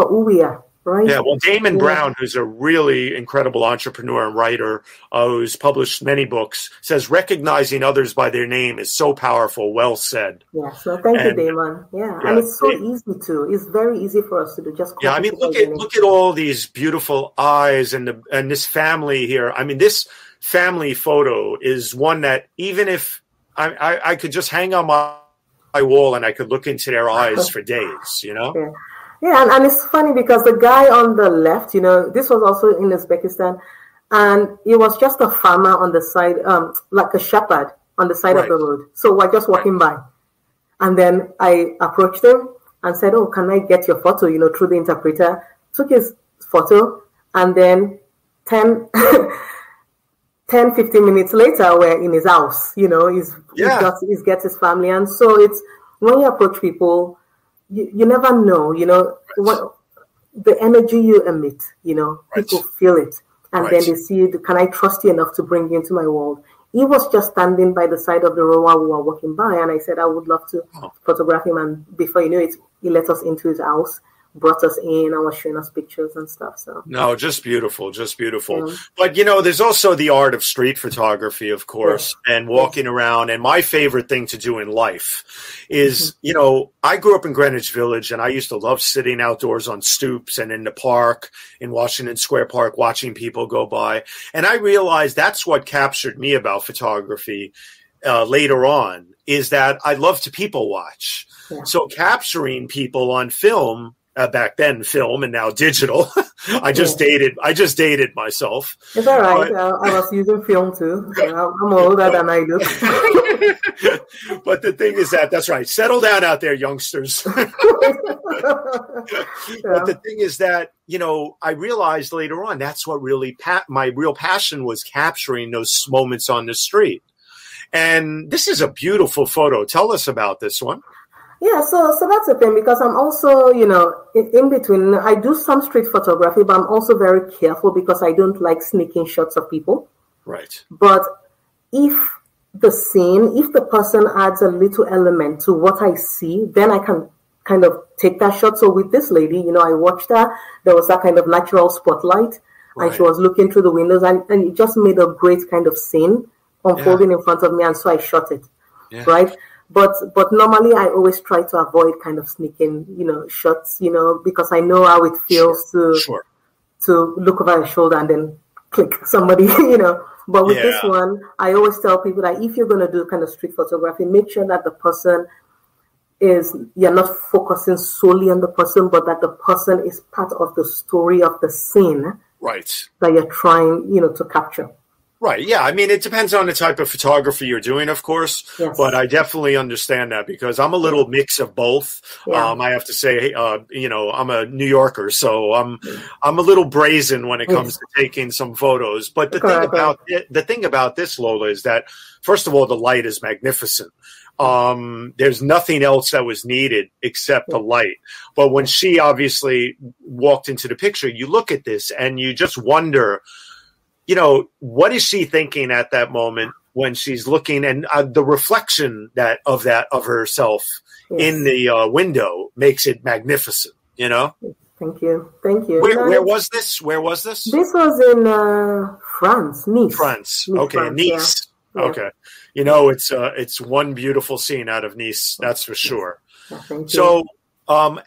who we are. Right. Yeah, well, Damon Brown, who's a really incredible entrepreneur and writer, who's published many books, says recognizing others by their name is so powerful. Well said. Yeah, so thank you, Damon. Yeah, and it's so easy to. It's very easy for us to do. Just look at all these beautiful eyes and this family here. I mean, this family photo is one that even if I could just hang on my wall and I could look into their eyes for days. Yeah. Yeah, and it's funny because the guy on the left, this was also in Uzbekistan, and he was just a farmer on the side, like a shepherd on the side of the road. So we're just walking by. And then I approached him and said, oh, can I get your photo, through the interpreter? Took his photo, and then 10, 15 minutes later, we're in his house. He gets his family. And so it's, when you approach people, you never know, what the energy you emit, people feel it. And then they see, can I trust you enough to bring you into my world? He was just standing by the side of the road while we were walking by. And I said, I would love to photograph him. And before you know it, he let us into his house, brought us in, and was showing us pictures and stuff. So no, just beautiful. But there's also the art of street photography, of course, and walking around. And my favorite thing to do in life is, I grew up in Greenwich Village, and I used to love sitting outdoors on stoops and in the park in Washington Square Park, watching people go by. And I realized that's what captured me about photography later on, is that I love to people watch. Yeah. So capturing people on film. Back then, film, and now digital. I just dated myself. It's all right. I was using film too. I'm older than I do. But the thing is that's right. Settle down out there, youngsters. But the thing is that, I realized later on that's what really my real passion was, capturing those moments on the street. And this is a beautiful photo. Tell us about this one. Yeah, so that's the thing, because I'm also, in between, I do some street photography, but I'm also very careful because I don't like sneaking shots of people. Right. But if the person adds a little element to what I see, then I can kind of take that shot. So with this lady, I watched her. There was that kind of natural spotlight, and she was looking through the windows, and it just made a great kind of scene unfolding in front of me, and so I shot it, right? But normally I always try to avoid kind of sneaking, shots, because I know how it feels to look over your shoulder and then click somebody, But with this one, I always tell people that if you're going to do kind of street photography, make sure that the person you're not focusing solely on the person, but that the person is part of the story of the scene that you're trying, to capture. Right. Yeah. I mean, it depends on the type of photography you're doing, of course, but I definitely understand that because I'm a little mix of both. I have to say, I'm a New Yorker, so I'm a little brazen when it comes to taking some photos. But the thing about this, Lola, is that first of all, the light is magnificent. There's nothing else that was needed except the light. But when she obviously walked into the picture, you look at this and you just wonder, what is she thinking at that moment when she's looking, and the reflection of herself in the window makes it magnificent, Thank you. Where was this? This was in France, Nice. France. Okay, Nice. Yeah. Okay. It's one beautiful scene out of Nice, that's for sure. Thank you. So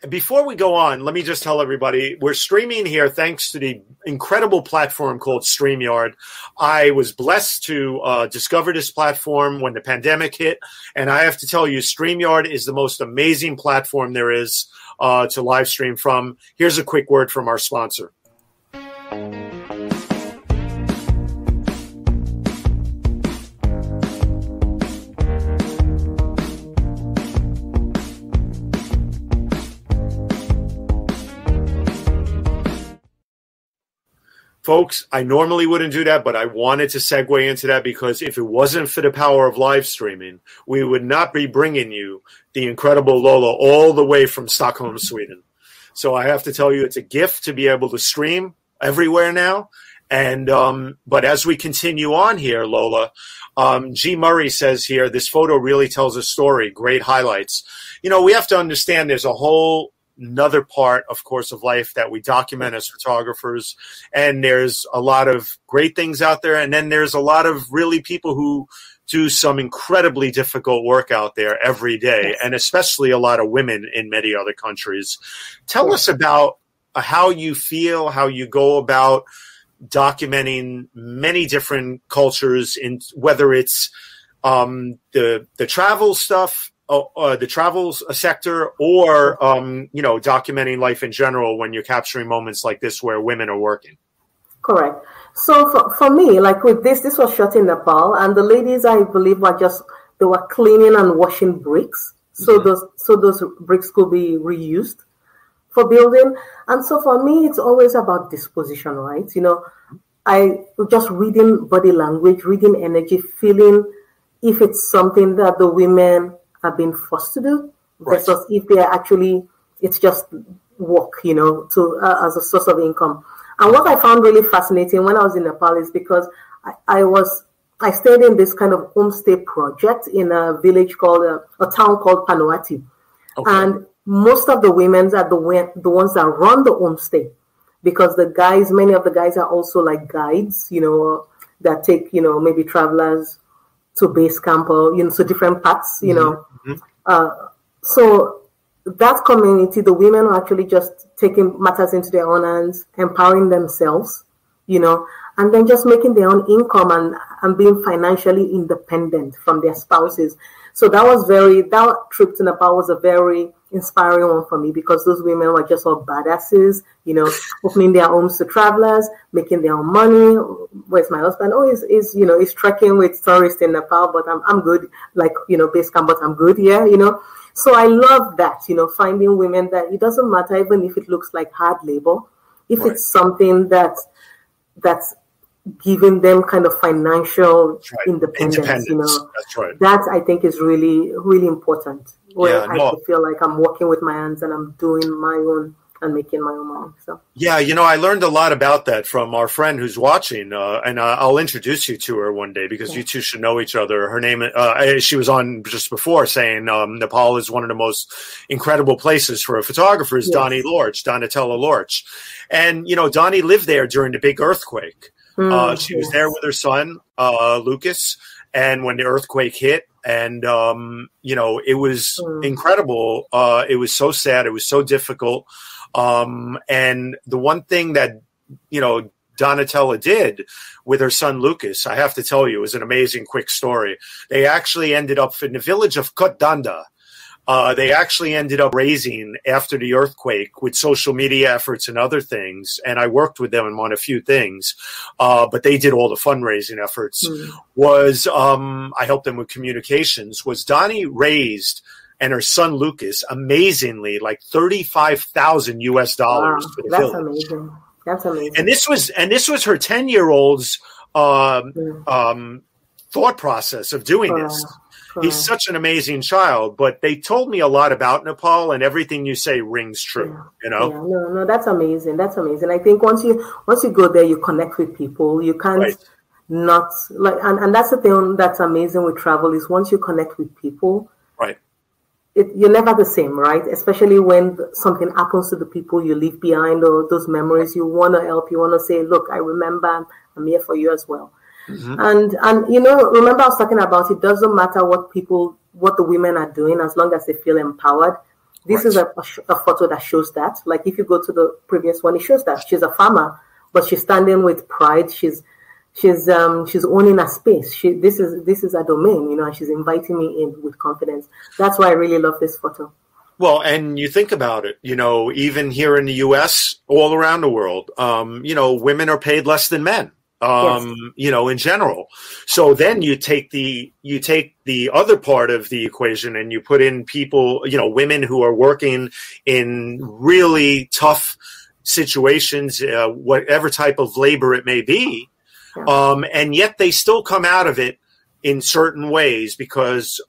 before we go on, let me just tell everybody, we're streaming here thanks to the incredible platform called StreamYard. I was blessed to discover this platform when the pandemic hit, and I have to tell you, StreamYard is the most amazing platform there is to live stream from. Here's a quick word from our sponsor. Folks, I normally wouldn't do that, but I wanted to segue into that because if it wasn't for the power of live streaming, we would not be bringing you the incredible Lola all the way from Stockholm, Sweden. So I have to tell you, it's a gift to be able to stream everywhere now. And but as we continue on here, Lola, G. Murray says here, this photo really tells a story. Great highlights. We have to understand there's a whole another part, of course, of life that we document as photographers. And there's a lot of great things out there. And then there's a lot of really people who do some incredibly difficult work out there every day, and especially a lot of women in many other countries. Tell us about how you feel, how you go about documenting many different cultures, in whether it's the travel stuff, the travel sector, or documenting life in general when you're capturing moments like this where women are working. Correct. So for me, like with this was shot in Nepal, and the ladies, I believe, they were cleaning and washing bricks. So those bricks could be reused for building. And so for me, it's always about disposition, right? I just reading body language, reading energy, feeling if it's something that the women are being forced to do, versus if they are actually, it's just work, as a source of income. And what I found really fascinating when I was in Nepal is because I stayed in this kind of homestay project in a village called, a town called Panwati. Okay. And most of the women are the ones that run the homestay, because many of the guys are also like guides, that take, maybe travelers to base camp or, so different paths, so that community, the women are actually just taking matters into their own hands, empowering themselves, and then just making their own income and being financially independent from their spouses. So that trip to Nepal was a very inspiring one for me, because those women were just all badasses, opening their homes to travelers, making their own money. Where's my husband? Oh, he's trekking with tourists in Nepal, but I'm good, like, base camp, but I'm good here, So I love that, finding women that it doesn't matter even if it looks like hard labor, if it's something that's giving them kind of financial independence. That's right. That I think is really, really important. Where I feel like I'm working with my hands and I'm doing my own and making my own money. So yeah, I learned a lot about that from our friend who's watching, and I'll introduce you to her one day because you two should know each other. Her name, she was on just before saying Nepal is one of the most incredible places for a photographer. Is Donatella Lorch, and Donnie lived there during the big earthquake. She was there with her son Lucas, and when the earthquake hit. And, it was incredible. It was so sad. It was so difficult. And the one thing that, Donatella did with her son, Lucas, I have to tell you, is an amazing quick story. They actually ended up in the village of Kotdanda. They actually ended up raising after the earthquake with social media efforts and other things. And I worked with them on a few things, but they did all the fundraising efforts. I helped them with communications. Was Donnie raised and her son Lucas amazingly like $35,000 US for the that's village. Amazing. That's amazing. And this was her 10-year-old's thought process of doing this. He's such an amazing child, but they told me a lot about Nepal, and everything you say rings true. No, that's amazing. That's amazing. I think once you go there, you connect with people. You can't not like, and that's the thing that's amazing with travel is once you connect with people, right? You're never the same, right? Especially when something happens to the people you leave behind or those memories. You want to help. You want to say, "Look, I remember. I'm here for you as well." And remember I was talking about it doesn't matter what the women are doing as long as they feel empowered. This is a photo that shows that. Like if you go to the previous one, it shows that she's a farmer, but she's standing with pride. She's owning a space. This is a domain, and she's inviting me in with confidence. That's why I really love this photo. Well, and you think about it, even here in the U.S., all around the world, women are paid less than men. In general. So then you take the other part of the equation and you put in people, women who are working in really tough situations, whatever type of labor it may be. And yet they still come out of it in certain ways because,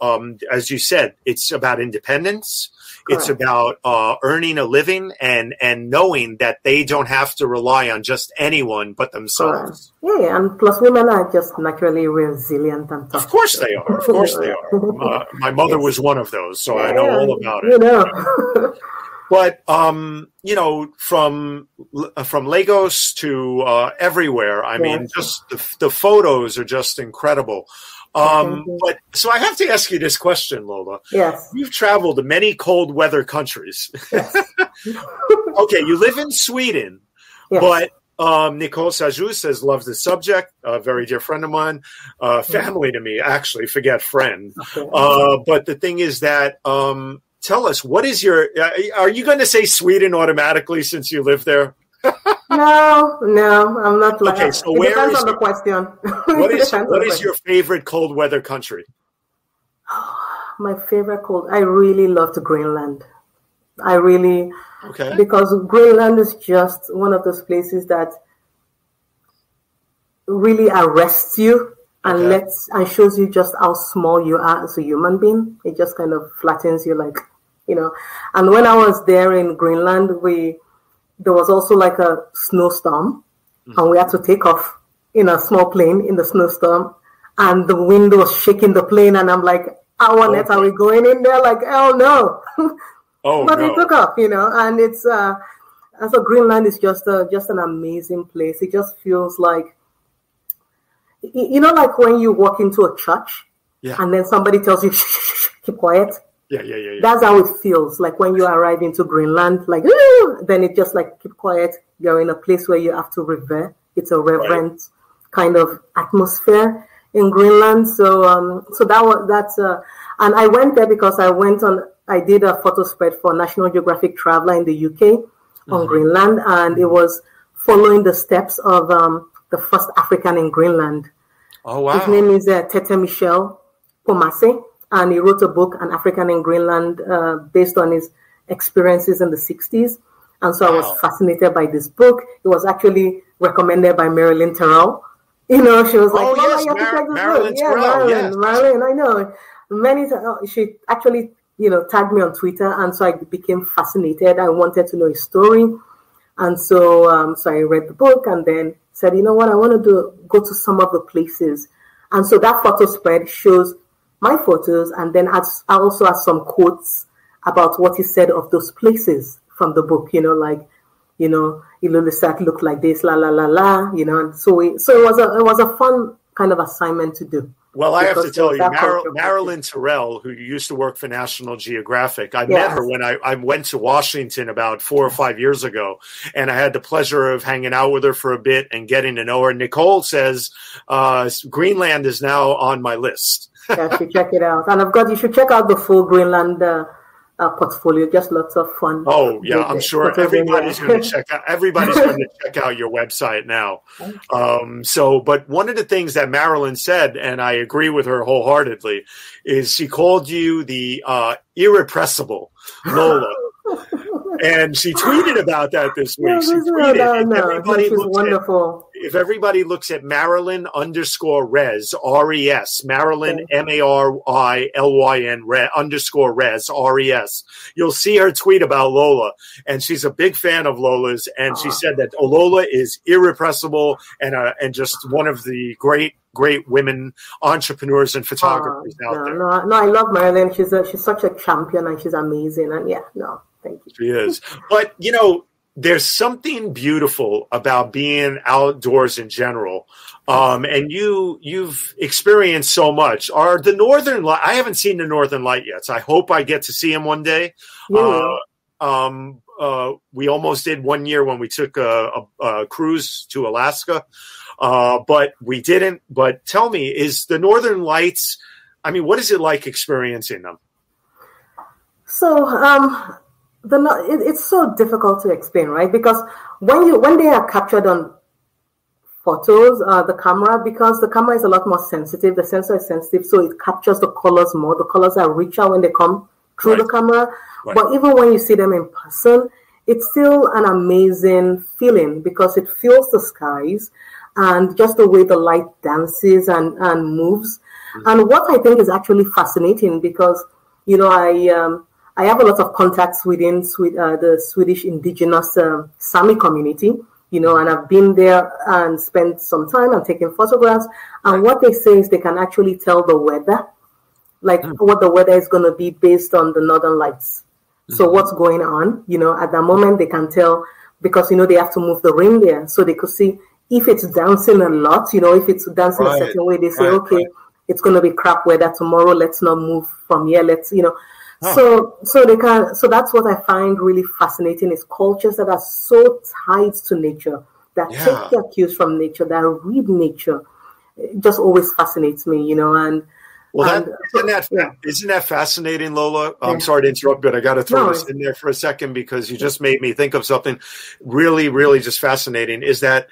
as you said, it's about independence. Correct. It's about earning a living and knowing that they don't have to rely on just anyone but themselves. Yeah, and plus women are just naturally resilient and tough. Of course they are. Of course they are. My mother was one of those, so I know all about it. But from Lagos to everywhere, I mean, just the photos are just incredible. But so I have to ask you this question, Lola. Yes. You've traveled to many cold weather countries. Yes. Okay, you live in Sweden, but Nicole Sajou says, loves the subject, a very dear friend of mine, family to me, actually, forget friend. Okay. But the thing is that, tell us, what is are you going to say Sweden automatically since you live there? No, I'm not. Okay, so it depends on the question. What is your favorite cold weather country? My favorite cold. I really loved Greenland. Because Greenland is just one of those places that really arrests you and shows you just how small you are as a human being. It just kind of flattens you, And when I was there in Greenland, there was also like a snowstorm, and we had to take off in a small plane in the snowstorm, and the wind was shaking the plane, and I'm like, how on earth are we going in there? Like, hell no. But we took off, and it's so Greenland is just an amazing place. It just feels like, like when you walk into a church, and then somebody tells you, shh, keep quiet. Yeah. That's how it feels like when you arrive into Greenland, like, then it just like, keep quiet. You're in a place where you have to revere. It's a reverent kind of atmosphere in Greenland. So that's and I went there because I did a photo spread for National Geographic Traveler in the UK on Greenland. And it was following the steps of the first African in Greenland. Oh, wow. His name is Tete Michel Pomase. And he wrote a book, An African in Greenland, based on his experiences in the 60s. And so I was fascinated by this book. It was actually recommended by Marilyn Terrell. She was like, Marilyn Terrell. Marilyn, I know. She actually tagged me on Twitter. And so I became fascinated. I wanted to know his story. And so, so I read the book and then said, you know what, I want to go to some of the places. And so that photo spread shows my photos and then I also have some quotes about what he said of those places from the book, Ilulissat looked like this, la, la, la, la, and so it was a fun kind of assignment to do. Well, I have to tell you, Marilyn Terrell, who used to work for National Geographic, I met her when I went to Washington about 4 or 5 years ago, and I had the pleasure of hanging out with her for a bit and getting to know her. Nicole says Greenland is now on my list. Yeah, you should check it out. And you should check out the full Greenland portfolio. Just lots of fun. Oh yeah, I'm sure everybody's going to check out your website now. But one of the things that Marilyn said, and I agree with her wholeheartedly, is she called you the irrepressible Lola. And she tweeted about that this week. She tweeted, wonderful. If everybody looks at Marilyn _Res, R-E-S, Marilyn, M-A-R-I-L-Y-N, _Res, R-E-S, you'll see her tweet about Lola. And she's a big fan of Lola's. And she said that Lola is irrepressible and just one of the great women entrepreneurs and photographers out there. No, I love Marilyn. She's such a champion and she's amazing. And thank you. She is. But, there's something beautiful about being outdoors in general. And you've experienced so much. Are the Northern Light, I haven't seen the Northern Light yet, so I hope I get to see him one day. We almost did one year when we took a cruise to Alaska. But we didn't. But tell me, is the Northern Lights, what is it like experiencing them? So, it's so difficult to explain, right? Because when they are captured on photos, the camera is a lot more sensitive. The sensor is sensitive, so it captures the colors more. The colors are richer when they come through the camera. Right. But even when you see them in person, it's still an amazing feeling because it fills the skies and just the way the light dances and moves. Mm-hmm. And what I think is actually fascinating because, I have a lot of contacts within the Swedish indigenous Sami community, and I've been there and spent some time and taken photographs. And what they say is they can actually tell the weather, what the weather is going to be based on the Northern Lights. Mm-hmm. So what's going on, at that moment they can tell because, they have to move the reindeer. So they could see if it's dancing a lot, if it's dancing a certain way, they say, it's going to be crap weather tomorrow. Let's not move from here. So that's what I find really fascinating is cultures that are so tied to nature, that take their cues from nature, that read nature. It just always fascinates me, isn't that fascinating, Lola? I'm sorry to interrupt, but I got to throw this in there for a second because you just made me think of something really, really just fascinating, is that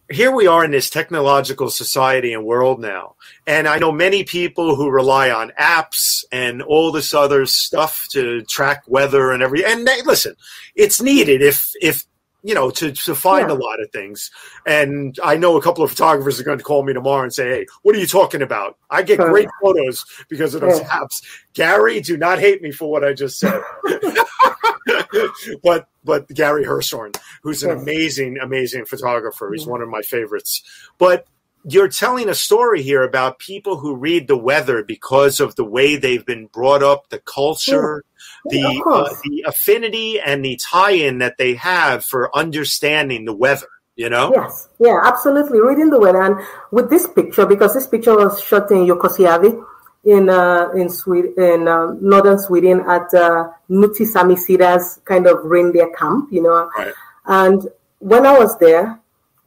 here we are in this technological society and world now. And I know many people who rely on apps and all this other stuff to track weather and everything. And listen, it's needed if to find a lot of things. And I know a couple of photographers are going to call me tomorrow and say, hey, what are you talking about? I get great photos because of those apps. Gary, do not hate me for what I just said. But Gary Hirshhorn, who's an amazing, amazing photographer. He's one of my favorites. But you're telling a story here about people who read the weather because of the way they've been brought up, the culture, the affinity and the tie-in that they have for understanding the weather, Yes, yeah, absolutely. Reading the weather. And with this picture, because this picture was shot in Jukkasjärvi, in Sweden, in northern Sweden at Nuti Sami Sida's kind of reindeer camp, Right. And when I was there,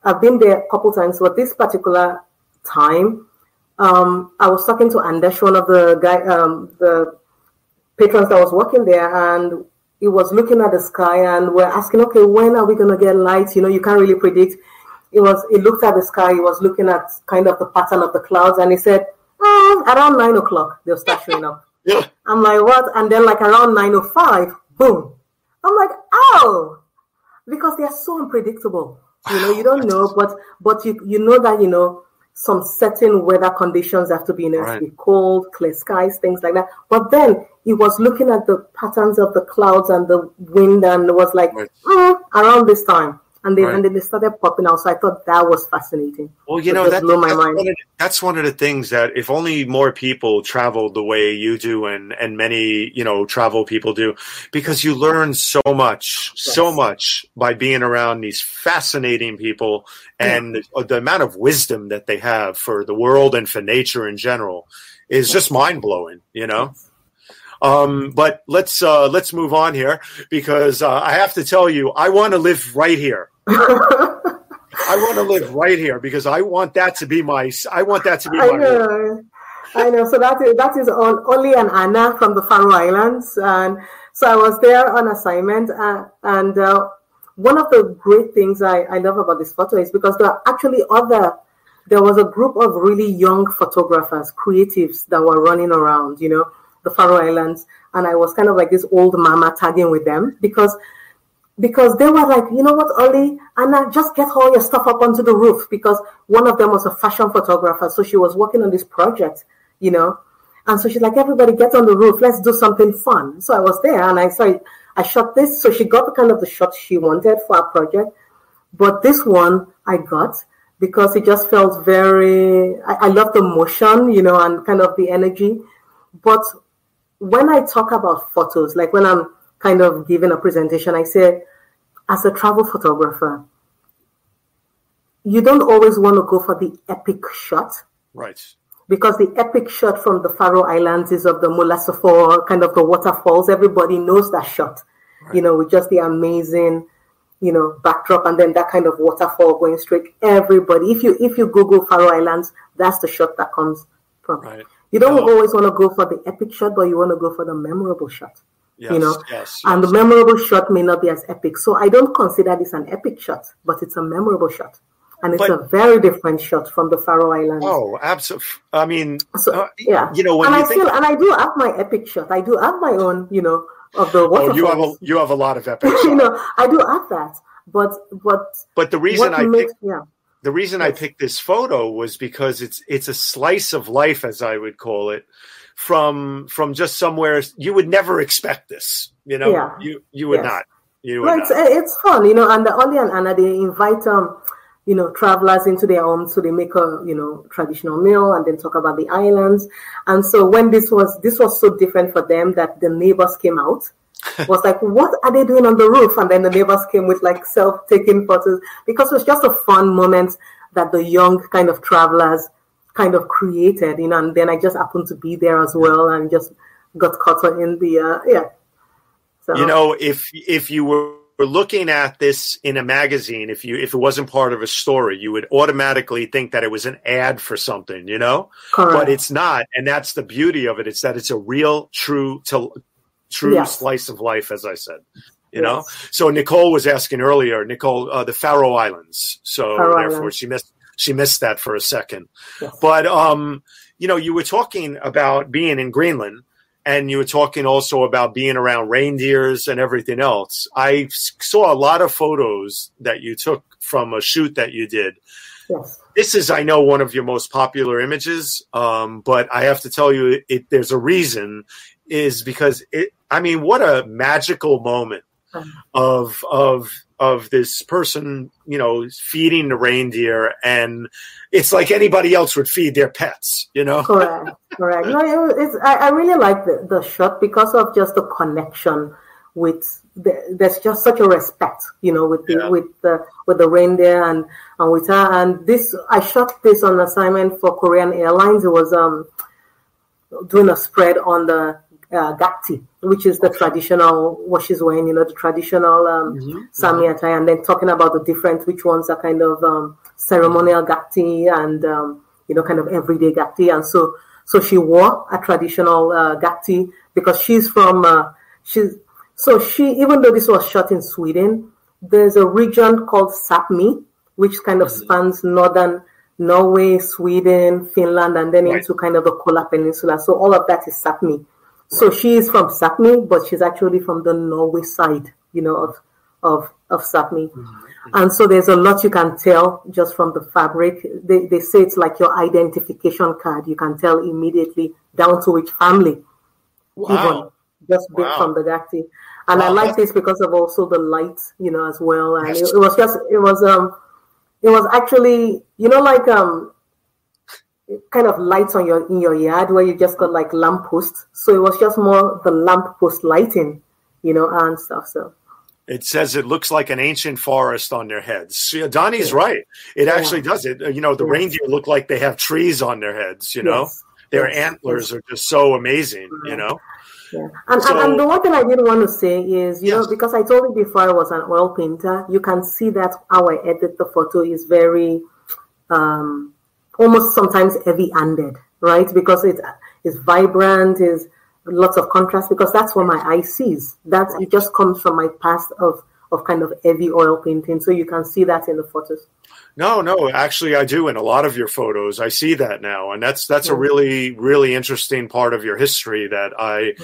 I've been there a couple times, but this particular time, I was talking to Anders, one of the patrons that was working there, and he was looking at the sky, and we're asking, okay, when are we going to get light? You can't really predict. He looked at the sky, he was looking at kind of the pattern of the clouds, and he said, around 9 o'clock, they'll start showing up. Yeah. I'm like, what? And then around 9:05, boom. I'm like, oh, because they are so unpredictable. You don't know, but you know that, some certain weather conditions have to be, it has to be cold, clear skies, things like that. But then it was looking at the patterns of the clouds and the wind, and it was like, around this time. And then they started popping out. So I thought that was fascinating. Well, you know, blew my mind. That's one of the things that if only more people traveled the way you do and many, you know, travel people do, because you learn so much by being around these fascinating people and the amount of wisdom that they have for the world and for nature in general is just mind blowing, you know? But let's move on here because I have to tell you, I want to live right here. I want to live right here because I want that to be my. I know. So that is only an Anna from the Faroe Islands, and so I was there on assignment. And one of the great things I love about this photo is because there are actually There was a group of really young photographers, creatives that were running around, you know, the Faroe Islands, and I was kind of like this old mama tagging with them because they were like, you know what, Ollie, Anna, just get all your stuff up onto the roof, because one of them was a fashion photographer, so she was working on this project, you know, and so she's like, everybody get on the roof, let's do something fun. So I was there and I shot this, so she got the kind of the shot she wanted for our project, but this one I got because it just felt very, I love the motion, you know, and kind of the energy. But when I talk about photos, like when I'm kind of giving a presentation, I say, as a travel photographer, you don't always want to go for the epic shot. Right. Because the epic shot from the Faroe Islands is of the Molassafall, kind of the waterfalls. Everybody knows that shot, right, you know, with just the amazing, you know, backdrop and then that kind of waterfall going straight. Everybody, if you Google Faroe Islands, that's the shot that comes from. Right. You don't always want to go for the epic shot, but you want to go for the memorable shot. Yes, you know, and the memorable shot may not be as epic. So I don't consider this an epic shot, but it's a memorable shot. And it's a very different shot from the Faroe Islands. Oh, absolutely. I mean, so, yeah. You know, when I do have my epic shot. I do have my own, you know, of the waterfalls. You have a lot of epic shots. You know, I do have that. But the reason I picked this photo was because it's a slice of life, as I would call it, from just somewhere you would never expect this. You know, you would not. You would not. It's fun, you know. And the Ollie and Anna, they invite you know, travelers into their homes, so they make a, you know, traditional meal and then talk about the islands. And so when this was so different for them that the neighbors came out, was like, what are they doing on the roof? And then the neighbors came with like self-taking photos, because it was just a fun moment that the young kind of travelers kind of created, you know. And then I just happened to be there as well and just got caught in the So, you know, if you were looking at this in a magazine, if it wasn't part of a story, you would automatically think that it was an ad for something, you know. Correct. But it's not, and that's the beauty of it. It's that it's a real, true slice of life, as I said. You know. So Nicole was asking earlier, the Faroe Islands. So therefore, she missed that for a second. Yes. But you know, you were talking about being in Greenland. And you were talking also about being around reindeers and everything else. I saw a lot of photos that you took from a shoot that you did. Yes. This is, I know, one of your most popular images, but I have to tell you, there's a reason, is because what a magical moment of this person, you know, feeding the reindeer, and it's like anybody else would feed their pets, you know. Correct. No, I really like the shot because of just the connection with there's just such a respect, you know, with the reindeer and with her. And this, I shot this on assignment for Korean Airlines. It was doing a spread on the gakti, which is the traditional, what she's wearing, you know, the traditional Sami attire, and then talking about the different, which ones are kind of ceremonial gakti and, you know, kind of everyday gakti. And so she wore a traditional gakti because she's from, even though this was shot in Sweden, there's a region called Sapmi, which kind of spans northern Norway, Sweden, Finland, and then into kind of the Kola Peninsula. So all of that is Sapmi. So she is from Sapmi, but she's actually from the Norway side, you know, of Sapmi. And so there's a lot you can tell just from the fabric. They say it's like your identification card. You can tell immediately down to which family. Wow. Even just built from the Gakti. And I like this because of also the lights, as well. And it was actually, like kind of lights in your yard where you just got like lamp posts. So it was just more the lamp post lighting, and stuff. So it says it looks like an ancient forest on their heads. Donnie's right. It actually does it. The reindeer look like they have trees on their heads, Their antlers are just so amazing, Yeah. And the one thing I did want to say is, because I told you before I was an oil painter, you can see that how I edit the photo is very, almost sometimes heavy-handed, right? Because it's vibrant, is lots of contrast, because that's what my eye sees. It just comes from my past of kind of heavy oil painting. So you can see that in the photos. No, actually I do in a lot of your photos. I see that now. And that's a really, really interesting part of your history that I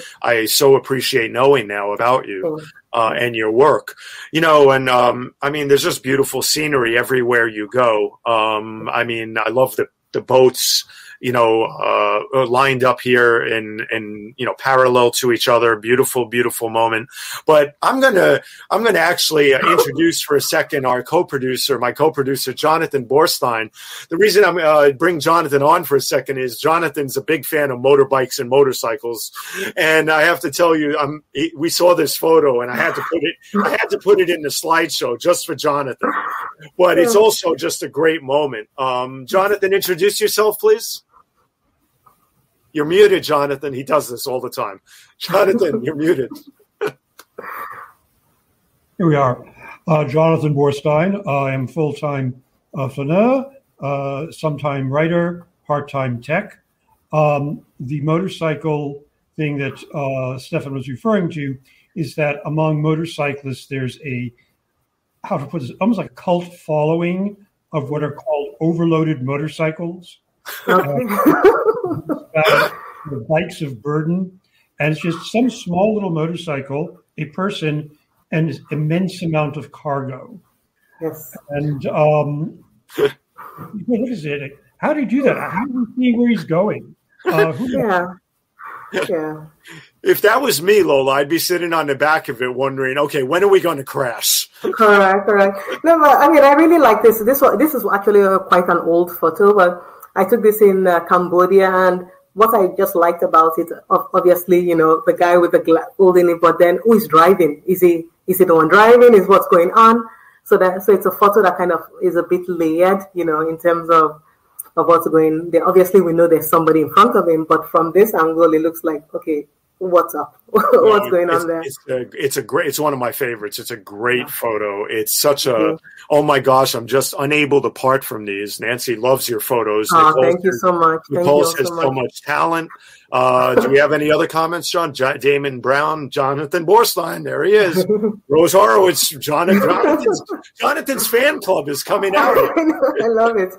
so appreciate knowing now about you and your work. There's just beautiful scenery everywhere you go. I love the boats, lined up here in parallel to each other. Beautiful, beautiful moment. But I'm gonna actually introduce for a second my co-producer, Jonathan Borstein. The reason I'm bring Jonathan on for a second is Jonathan's a big fan of motorbikes and motorcycles, and I have to tell you, we saw this photo, and I had to put it in the slideshow just for Jonathan. But it's also just a great moment. Jonathan, introduce yourself, please. You're muted, Jonathan. He does this all the time. Jonathan, you're muted. Here we are. Jonathan Borstein. I am full-time flaneur, sometime writer, part-time tech. The motorcycle thing that Stefan was referring to is that among motorcyclists, there's almost like a cult following of what are called overloaded motorcycles. The bikes of burden, and it's just some small little motorcycle, a person, and an immense amount of cargo. Yes. And what is it? How do you do that? How do you see where he's going? Yeah. If that was me, Lola, I'd be sitting on the back of it wondering, okay, when are we going to crash? Correct. No, but I really like this. This is actually quite an old photo, but I took this in Cambodia, and what I just liked about it, obviously, the guy with the glass holding it, but then who is driving? Is he the one driving? Is what's going on? So it's a photo that kind of is a bit layered, in terms of what's going there. Obviously, we know there's somebody in front of him, but from this angle, it looks like, okay, what's up? What's going on there? It's one of my favorites. It's a great photo. It's such oh my gosh, I'm just unable to part from these. Nancy loves your photos. Thank you so much. Nicole has so much talent. Do we have any other comments, John? Damon Brown, Jonathan Borstein, there he is. Rose Horowitz, Jonathan's fan club is coming out. I love it.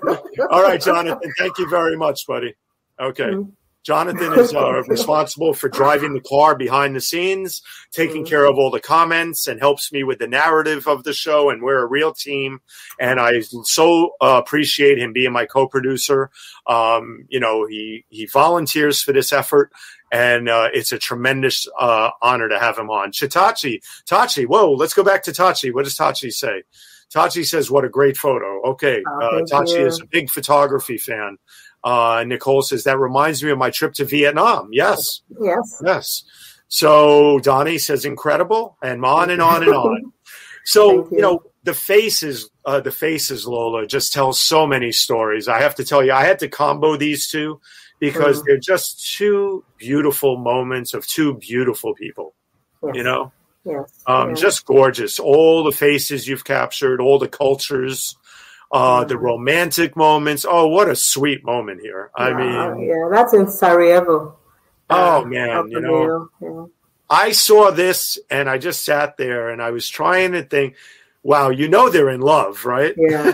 All right, Jonathan, thank you very much, buddy. Okay. Jonathan is responsible for driving the car behind the scenes, taking care of all the comments, and helps me with the narrative of the show. And we're a real team. And I so appreciate him being my co-producer. He volunteers for this effort, and it's a tremendous honor to have him on. Tachi, whoa, let's go back to Tachi. What does Tachi say? Tachi says, what a great photo. Okay, Tachi is a big photography fan. Nicole says, that reminds me of my trip to Vietnam. Yes. So Donnie says, incredible, and on and on and on. So, the faces, Lola, just tell so many stories. I have to tell you, I had to combo these two because they're just two beautiful moments of two beautiful people, just gorgeous. All the faces you've captured, all the cultures, the romantic moments. Oh, what a sweet moment here. That's in Sarajevo. Oh man, I saw this and I just sat there and I was trying to think, wow, they're in love, right? Yeah.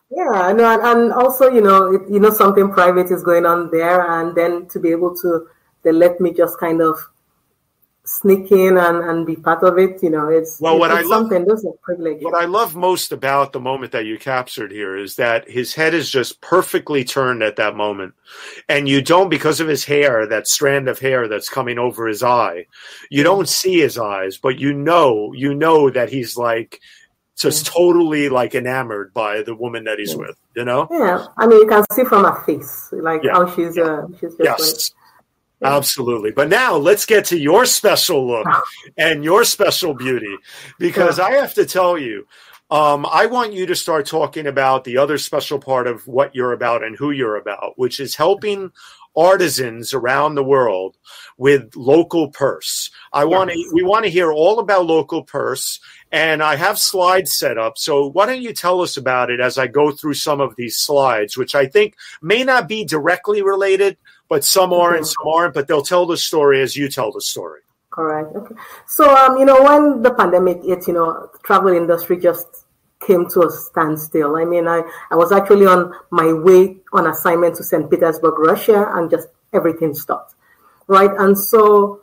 And also, something private is going on there, and then to be able to, they let me just kind of sneak in and be part of it. It's something. That's a privilege. What I love most about the moment that you captured here is that his head is just perfectly turned at that moment. And you don't, because of his hair, that strand of hair that's coming over his eye, you don't see his eyes, but you know that he's like just totally like enamored by the woman that he's with, Yeah. I mean, you can see from her face, like how she's just like. Absolutely. But now let's get to your special look and your special beauty, because I have to tell you, I want you to start talking about the other special part of what you're about and who you're about, which is helping artisans around the world with local purse. We want to hear all about local purse, and I have slides set up. So why don't you tell us about it as I go through some of these slides, which I think may not be directly related, but some are and some aren't, but they'll tell the story as you tell the story. Correct. Okay. So, when the pandemic hit, the travel industry just came to a standstill. I mean, I was actually on my way on assignment to St. Petersburg, Russia, and just everything stopped. Right. And so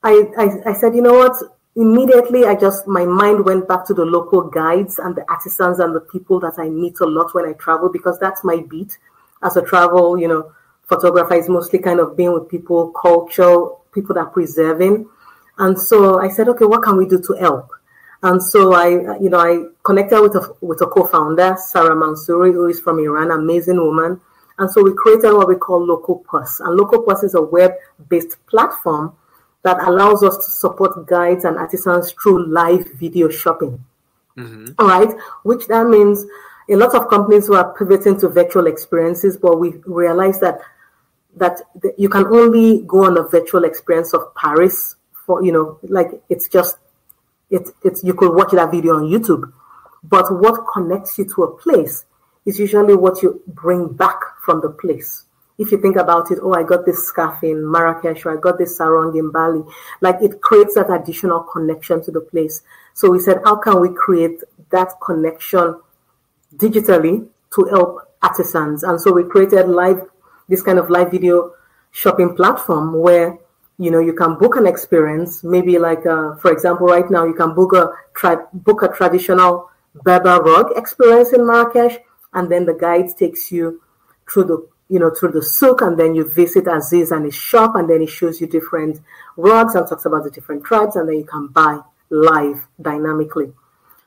I said, you know what? Immediately, my mind went back to the local guides and the artisans and the people that I meet a lot when I travel, because that's my beat as a travel, photographer, is mostly kind of being with people, culture, people that are preserving. And so I said, okay, what can we do to help? And so I connected with a co-founder, Sarah Mansouri, who is from Iran, amazing woman. And so we created what we call Local Purse. And Local Purse is a web-based platform that allows us to support guides and artisans through live video shopping. All right, which that means a lot of companies who are pivoting to virtual experiences, but we realized that you can only go on a virtual experience of Paris for, like it's you could watch that video on YouTube. But what connects you to a place is usually what you bring back from the place. If you think about it, I got this scarf in Marrakesh, or I got this sarong in Bali. Like, it creates that additional connection to the place. So we said, how can we create that connection digitally to help artisans? And so we created this kind of live video shopping platform where, you can book an experience, maybe like, for example, right now you can book a traditional Berber rug experience in Marrakesh, and then the guide takes you through the souk, and then you visit Aziz and his shop, and then he shows you different rugs and talks about the different tribes, and then you can buy live dynamically.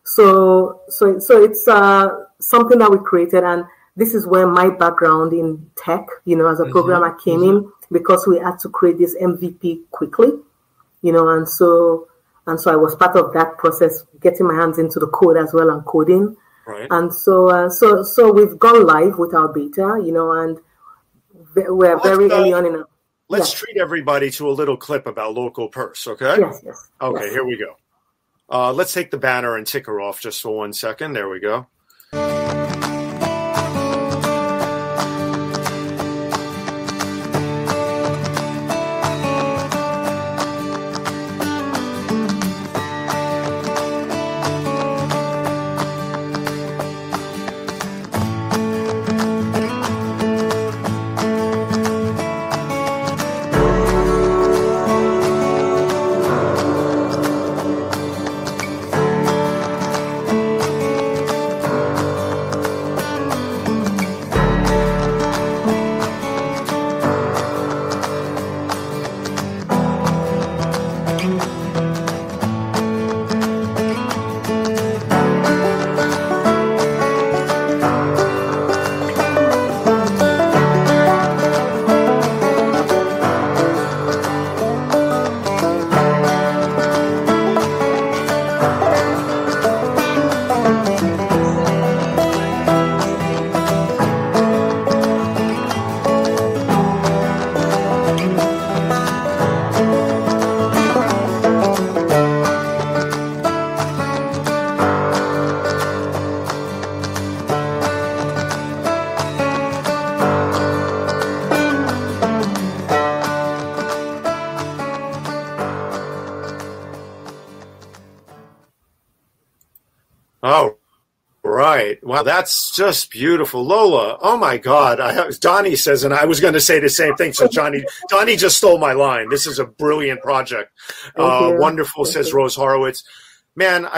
So it's something that we created, and this is where my background in tech, as a programmer came in, because we had to create this MVP quickly, and so I was part of that process, getting my hands into the code as well and coding. Right. And so we've gone live with our beta, and we're very early on in it. Let's treat everybody to a little clip about Local Purse, okay? Yes. Okay, yes. Here we go. Let's take the banner and ticker off just for 1 second. There we go. Right. Wow, that's just beautiful. Lola, oh my God. Donnie says, and I was going to say the same thing. So Donnie just stole my line. This is a brilliant project. Wonderful, says Rose Horowitz. Man,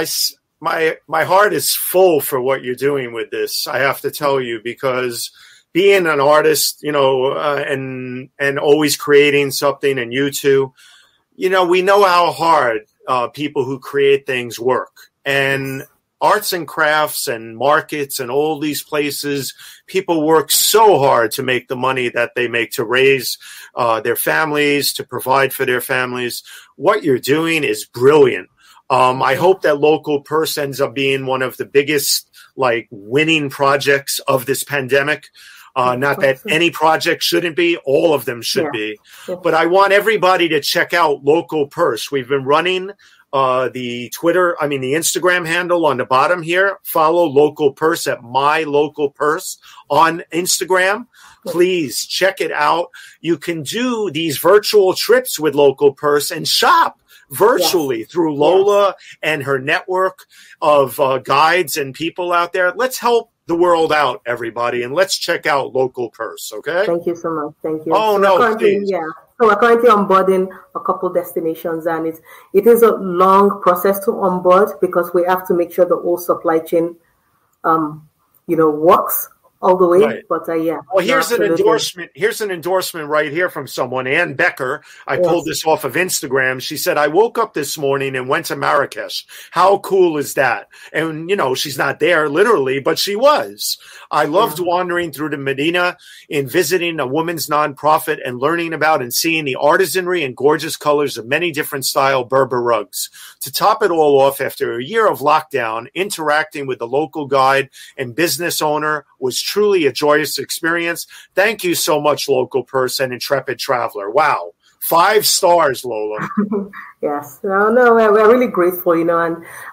my heart is full for what you're doing with this. I have to tell you, because being an artist, you know, and always creating something, and you too, you know, we know how hard people who create things work. And arts and crafts and markets and all these places, people work so hard to make the money that they make, to raise their families, to provide for their families. What you're doing is brilliant. I hope that Local Purse ends up being one of the biggest, like, winning projects of this pandemic. Not that any project shouldn't be, all of them should be. But I want everybody to check out Local Purse. We've been running the Instagram handle on the bottom here. Follow Local Purse at My Local Purse on Instagram. Please check it out. You can do these virtual trips with Local Purse and shop virtually through Lola and her network of guides and people out there. Let's help the world out, everybody, and let's check out Local Purse, okay? Thank you so much. Thank you. Oh, no, please. Yeah. So we're currently onboarding a couple destinations, and it is a long process to onboard, because we have to make sure the whole supply chain, works all the way. Right. But well, here's an endorsement. Here's an endorsement right here from someone, Ann Becker. I pulled this off of Instagram. She said, "I woke up this morning and went to Marrakesh. How cool is that?" And you know, she's not there literally, but she was. I loved wandering through the Medina and visiting a women's nonprofit and learning about and seeing the artisanry and gorgeous colors of many different style Berber rugs. To top it all off, after a year of lockdown, interacting with the local guide and business owner was truly a joyous experience. Thank you so much, Local Purse and Intrepid Traveler. Wow. 5 stars, Lola. Yes. No, we're really grateful, you know,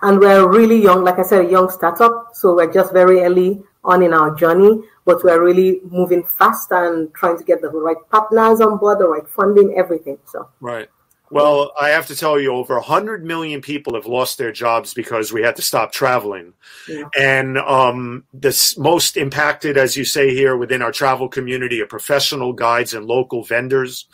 and we're really young, like I said, a young startup. So we're just very early on in our journey, but we're really moving fast and trying to get the right partners on board, the right funding, everything. So right. Well, I have to tell you, over 100 million people have lost their jobs because we had to stop traveling. Yeah. And the most impacted, as you say here, within our travel community, are professional guides and local vendors.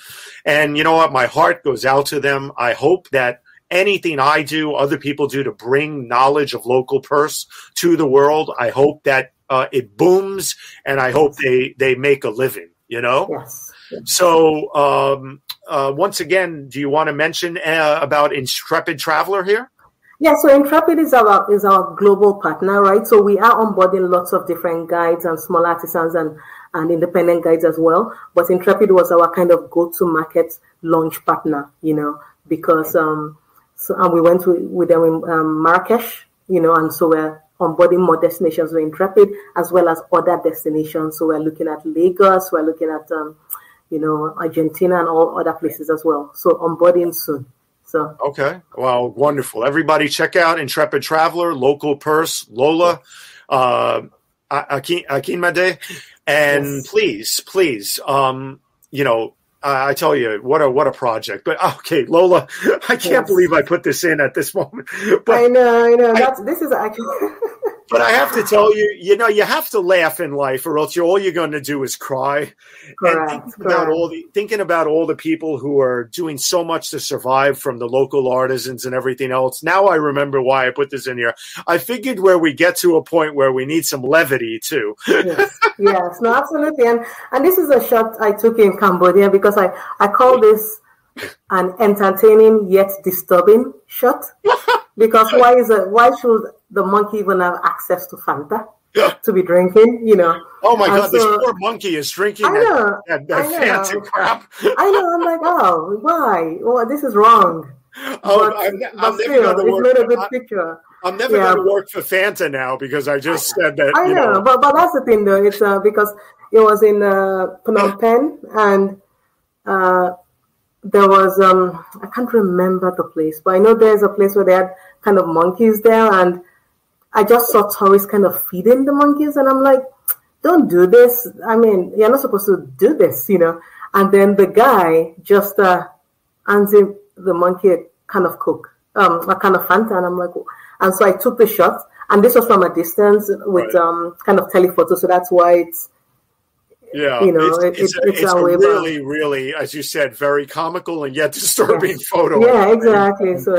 And you know what? My heart goes out to them. I hope that anything I do, other people do to bring knowledge of Local Purse to the world, I hope that it booms, and I hope they make a living, you know? Yes. So once again, do you want to mention about Intrepid Traveler here? Yeah, so Intrepid is our global partner, right? So we are onboarding lots of different guides and small artisans and independent guides as well. But Intrepid was our kind of go-to-market launch partner, you know, because and we went with them in Marrakesh, you know, and so we're onboarding more destinations with Intrepid as well as other destinations. So we're looking at Lagos, we're looking at Argentina and all other places as well. So onboarding soon. So okay, well, wonderful. Everybody, check out Intrepid Traveler, Local Purse, Lola Akinmade, and please, I tell you, what a project. But okay, Lola, I can't believe I put this in at this moment. But I know. This is actually. But I have to tell you, you know, you have to laugh in life, or else all you're going to do is cry. Correct. And thinking about all the people who are doing so much to survive, from the local artisans and everything else. Now I remember why I put this in here. I figured where we get to a point where we need some levity too. Yes, no, absolutely. And this is a shot I took in Cambodia, because I call this an entertaining yet disturbing shot. Because why should the monkey even have access to Fanta to be drinking, you know? Oh my God, this poor monkey is drinking that fancy crap. I know, I'm like, oh, why? Well, this is wrong. I'm still, it's not a good picture. I'm never going to work for Fanta now, because I just said that. I know, but that's the thing though. It's because it was in Phnom Penh, and there was, I can't remember the place, but I know there's a place where they had kind of monkeys there, and I just saw tourists kind of feeding the monkeys, and I'm like, don't do this. I mean, you're not supposed to do this, you know. And then the guy just hands him the monkey a kind of Coke, a kind of Fanta, and I'm like, and so I took the shot, And this was from a distance with kind of telephoto. So that's why it's, yeah, it's a really, really, as you said, very comical and yet disturbing photo. Yeah, exactly. So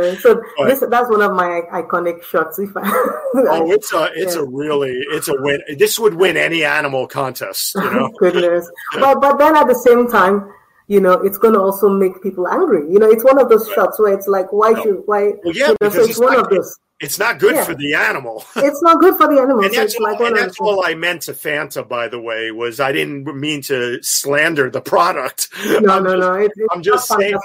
that's one of my iconic shots. It's a win. This would win any animal contest, you know. Goodness, but then at the same time, you know, it's going to also make people angry. You know, it's one of those shots where it's like, why? Well, yeah, you know, so it's one of those. It's not good for the animal. It's not good for the animal. And that's all I meant to Fanta, by the way, was I didn't mean to slander the product. No. I'm just saying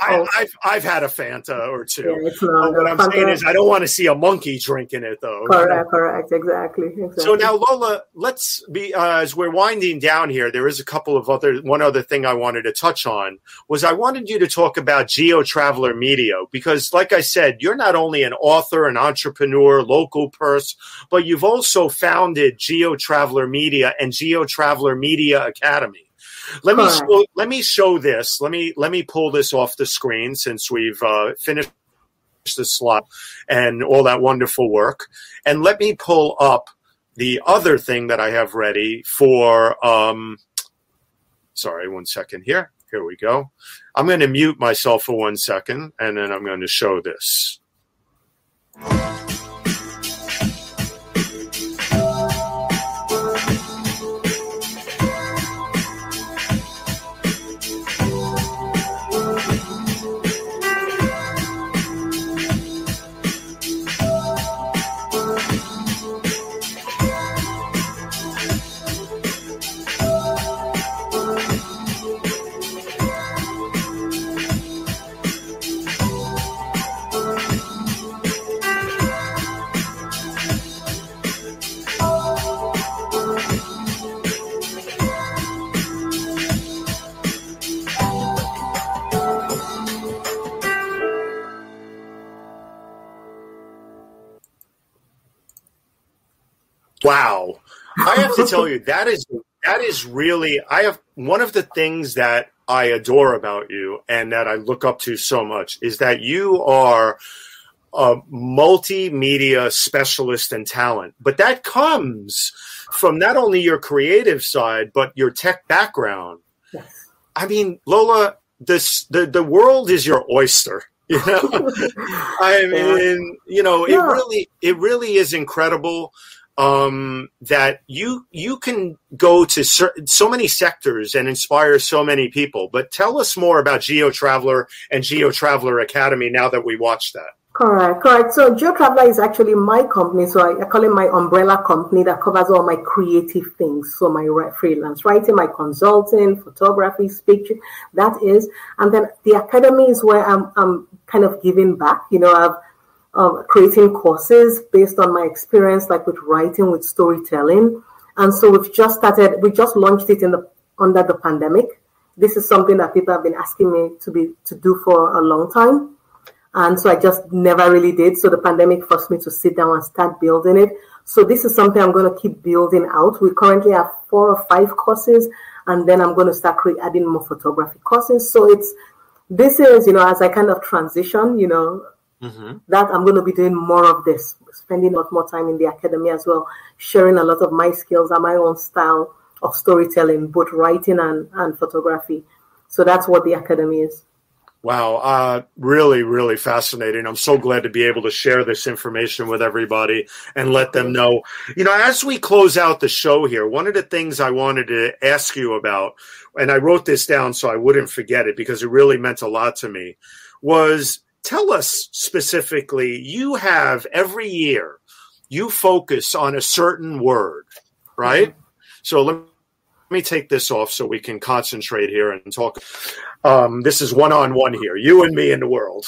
I've had a Fanta or two. Yeah, it's not, what I'm saying is I don't want to see a monkey drinking it, though. Correct. Exactly. So now, Lola, let's be as we're winding down here. There is one other thing I wanted to touch on was I wanted you to talk about Geotraveler Media because, like I said, you're not only an author, an entrepreneur, local purse, but you've also founded Geotraveler Media and Geotraveler Media Academy. Let me show this. Let me pull this off the screen since we've finished the slide and all that wonderful work. And let me pull up the other thing that I have ready for. Sorry, 1 second here. Here we go. I'm going to mute myself for 1 second, and then I'm going to show this. Wow. I have to tell you, that is really, one of the things that I adore about you and that I look up to so much is that you are a multimedia specialist and talent, but that comes from not only your creative side, but your tech background. Yes. I mean, Lola, the world is your oyster. You know, I mean, you know, it really is incredible. That you can go to so many sectors and inspire so many people. But tell us more about Geotraveler and Geotraveler Academy now that we watched that. Correct. So Geotraveler is actually my company. So I call it my umbrella company that covers all my creative things. So my freelance writing, my consulting, photography, speech, that is. And then the academy is where I'm kind of giving back. You know, I've creating courses based on my experience, like with writing, with storytelling. And so we just launched it under the pandemic. This is something that people have been asking me to do for a long time. And so I just never really did. So the pandemic forced me to sit down and start building it. So this is something I'm going to keep building out. We currently have 4 or 5 courses, and then I'm going to start adding more photography courses. So this is, you know, as I kind of transition, you know, that I'm going to be doing more of this, spending a lot more time in the academy as well, sharing a lot of my skills and my own style of storytelling, both writing and photography. So that's what the academy is. Wow. Really, really fascinating. I'm so glad to be able to share this information with everybody and let them know. You know, as we close out the show here, one of the things I wanted to ask you about, and I wrote this down so I wouldn't forget it because it really meant a lot to me, was tell us specifically, you have every year, you focus on a certain word, right? Mm-hmm. So let me take this off so we can concentrate here and talk. This is one-on-one here, you and me in the world.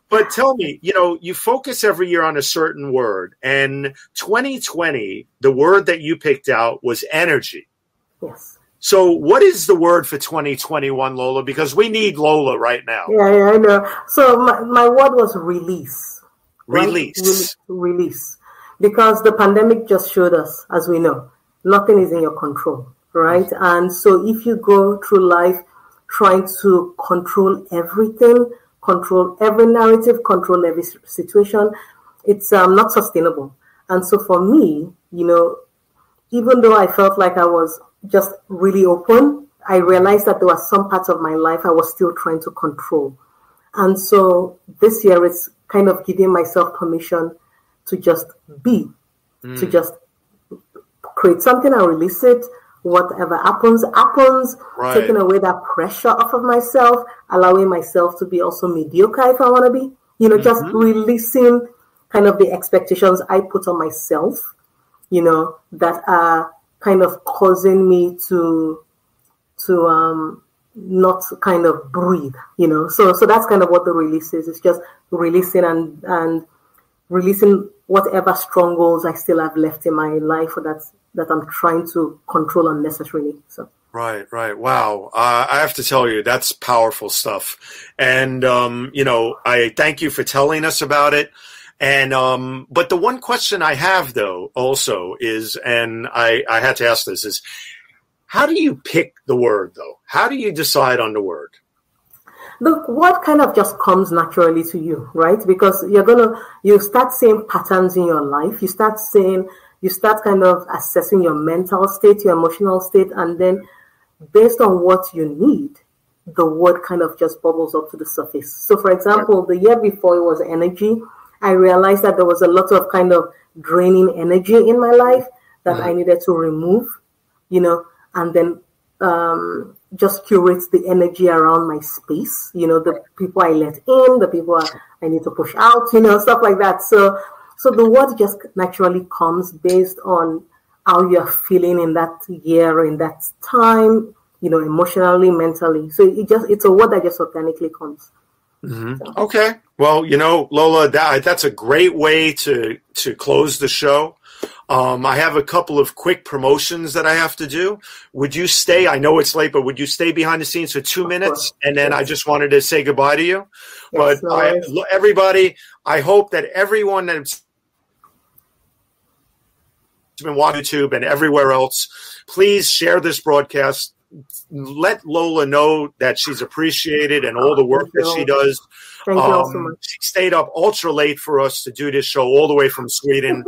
But tell me, you know, you focus every year on a certain word. And 2020, the word that you picked out was energy. Yes. So what is the word for 2021, Lola? Because we need Lola right now. Yeah, I know. So my word was release. Release. Right? Release. Because the pandemic just showed us, as we know, nothing is in your control, right? Mm-hmm. And so if you go through life trying to control everything, control every narrative, control every situation, it's not sustainable. And so for me, even though I felt like I was just really open, I realized that there were some parts of my life I was still trying to control. And so this year, it's kind of giving myself permission to just be, to just create something and release it. Whatever happens, right. Taking away that pressure off of myself, allowing myself to be also mediocre if I want to be, just releasing kind of the expectations I put on myself, that are kind of causing me to not kind of breathe, So that's kind of what the release is. It's just releasing and releasing whatever strongholds I still have left in my life, or that I'm trying to control unnecessarily. So. Right. Wow. I have to tell you, that's powerful stuff. And, I thank you for telling us about it. And, but the one question I have though also is, and I had to ask this, is how do you pick the word though? How do you decide on the word? The word kind of just comes naturally to you, right? Because you start seeing patterns in your life. You start kind of assessing your mental state, your emotional state, and then based on what you need, the word kind of just bubbles up to the surface. So for example, the year before it was energy, I realized that there was a lot of kind of draining energy in my life that I needed to remove, and then just curate the energy around my space, the people I let in, the people I need to push out, stuff like that. So the word just naturally comes based on how you're feeling in that year, in that time, emotionally, mentally. So it's a word that just organically comes. Mm-hmm. Okay. Well, Lola, that's a great way to close the show. I have a couple of quick promotions that I have to do. Would you stay? I know it's late, but would you stay behind the scenes for 2 minutes? And then I just wanted to say goodbye to you. Yes, but everybody, I hope that everyone that's been watching YouTube and everywhere else, please share this broadcast. Let Lola know that she's appreciated and all the work that she does. Thank you all so much. She stayed up ultra late for us to do this show all the way from Sweden.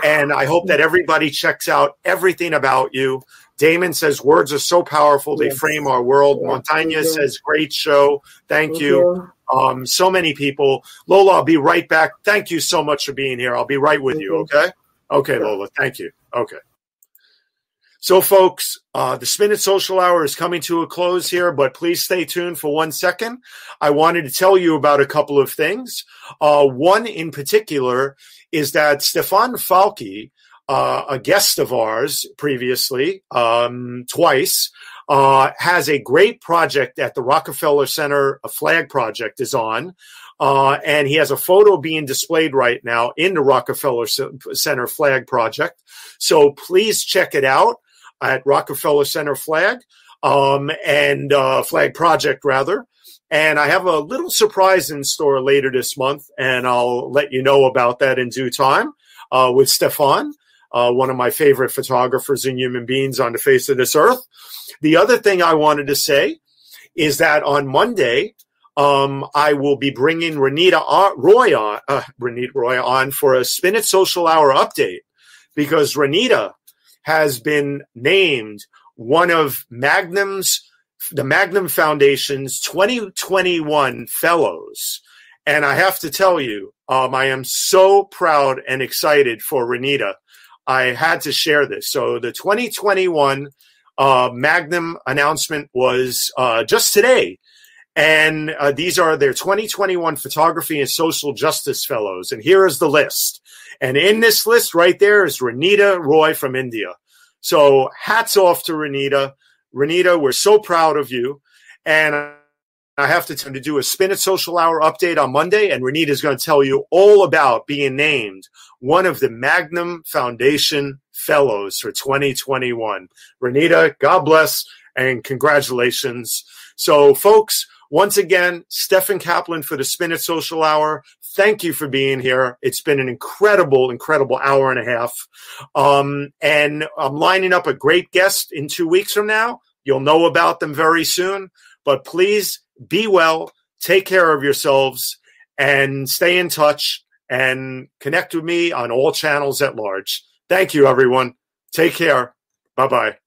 And I hope that everybody checks out everything about you. Damon says words are so powerful. They frame our world. Montaigne says great show. Thank you. So many people. Lola, I'll be right back. Thank you so much for being here. I'll be right with you. Okay. Okay, Lola. Thank you. Okay. So, folks, the Spin It Social Hour is coming to a close here, but please stay tuned for 1 second. I wanted to tell you about a couple of things. One in particular is that Stefan Falke, a guest of ours previously, twice, has a great project at the Rockefeller Center. A flag project is on. And he has a photo being displayed right now in the Rockefeller Center flag project. So please check it out at Rockefeller Center flag, and flag project rather. And I have a little surprise in store later this month, and I'll let you know about that in due time, with Stefan, one of my favorite photographers and human beings on the face of this earth. The other thing I wanted to say is that on Monday, I will be bringing Renita Roy on for a Spin It Social Hour update, because Renita has been named one of the Magnum Foundation's 2021 fellows. And I have to tell you, I am so proud and excited for Renita. I had to share this. So the 2021 Magnum announcement was just today. And these are their 2021 Photography and Social Justice Fellows. And here is the list. And in this list right there is Renita Roy from India. So hats off to Renita. Renita, we're so proud of you. And I have to do a Spin It Social Hour update on Monday. And Renita is going to tell you all about being named one of the Magnum Foundation Fellows for 2021. Renita, God bless and congratulations. So, folks, once again, Stefan Kaplan for the Spin It Social Hour. Thank you for being here. It's been an incredible, incredible hour and a half. And I'm lining up a great guest in 2 weeks from now. You'll know about them very soon. But please be well, take care of yourselves, and stay in touch. and connect with me on all channels at large. Thank you, everyone. Take care. Bye-bye.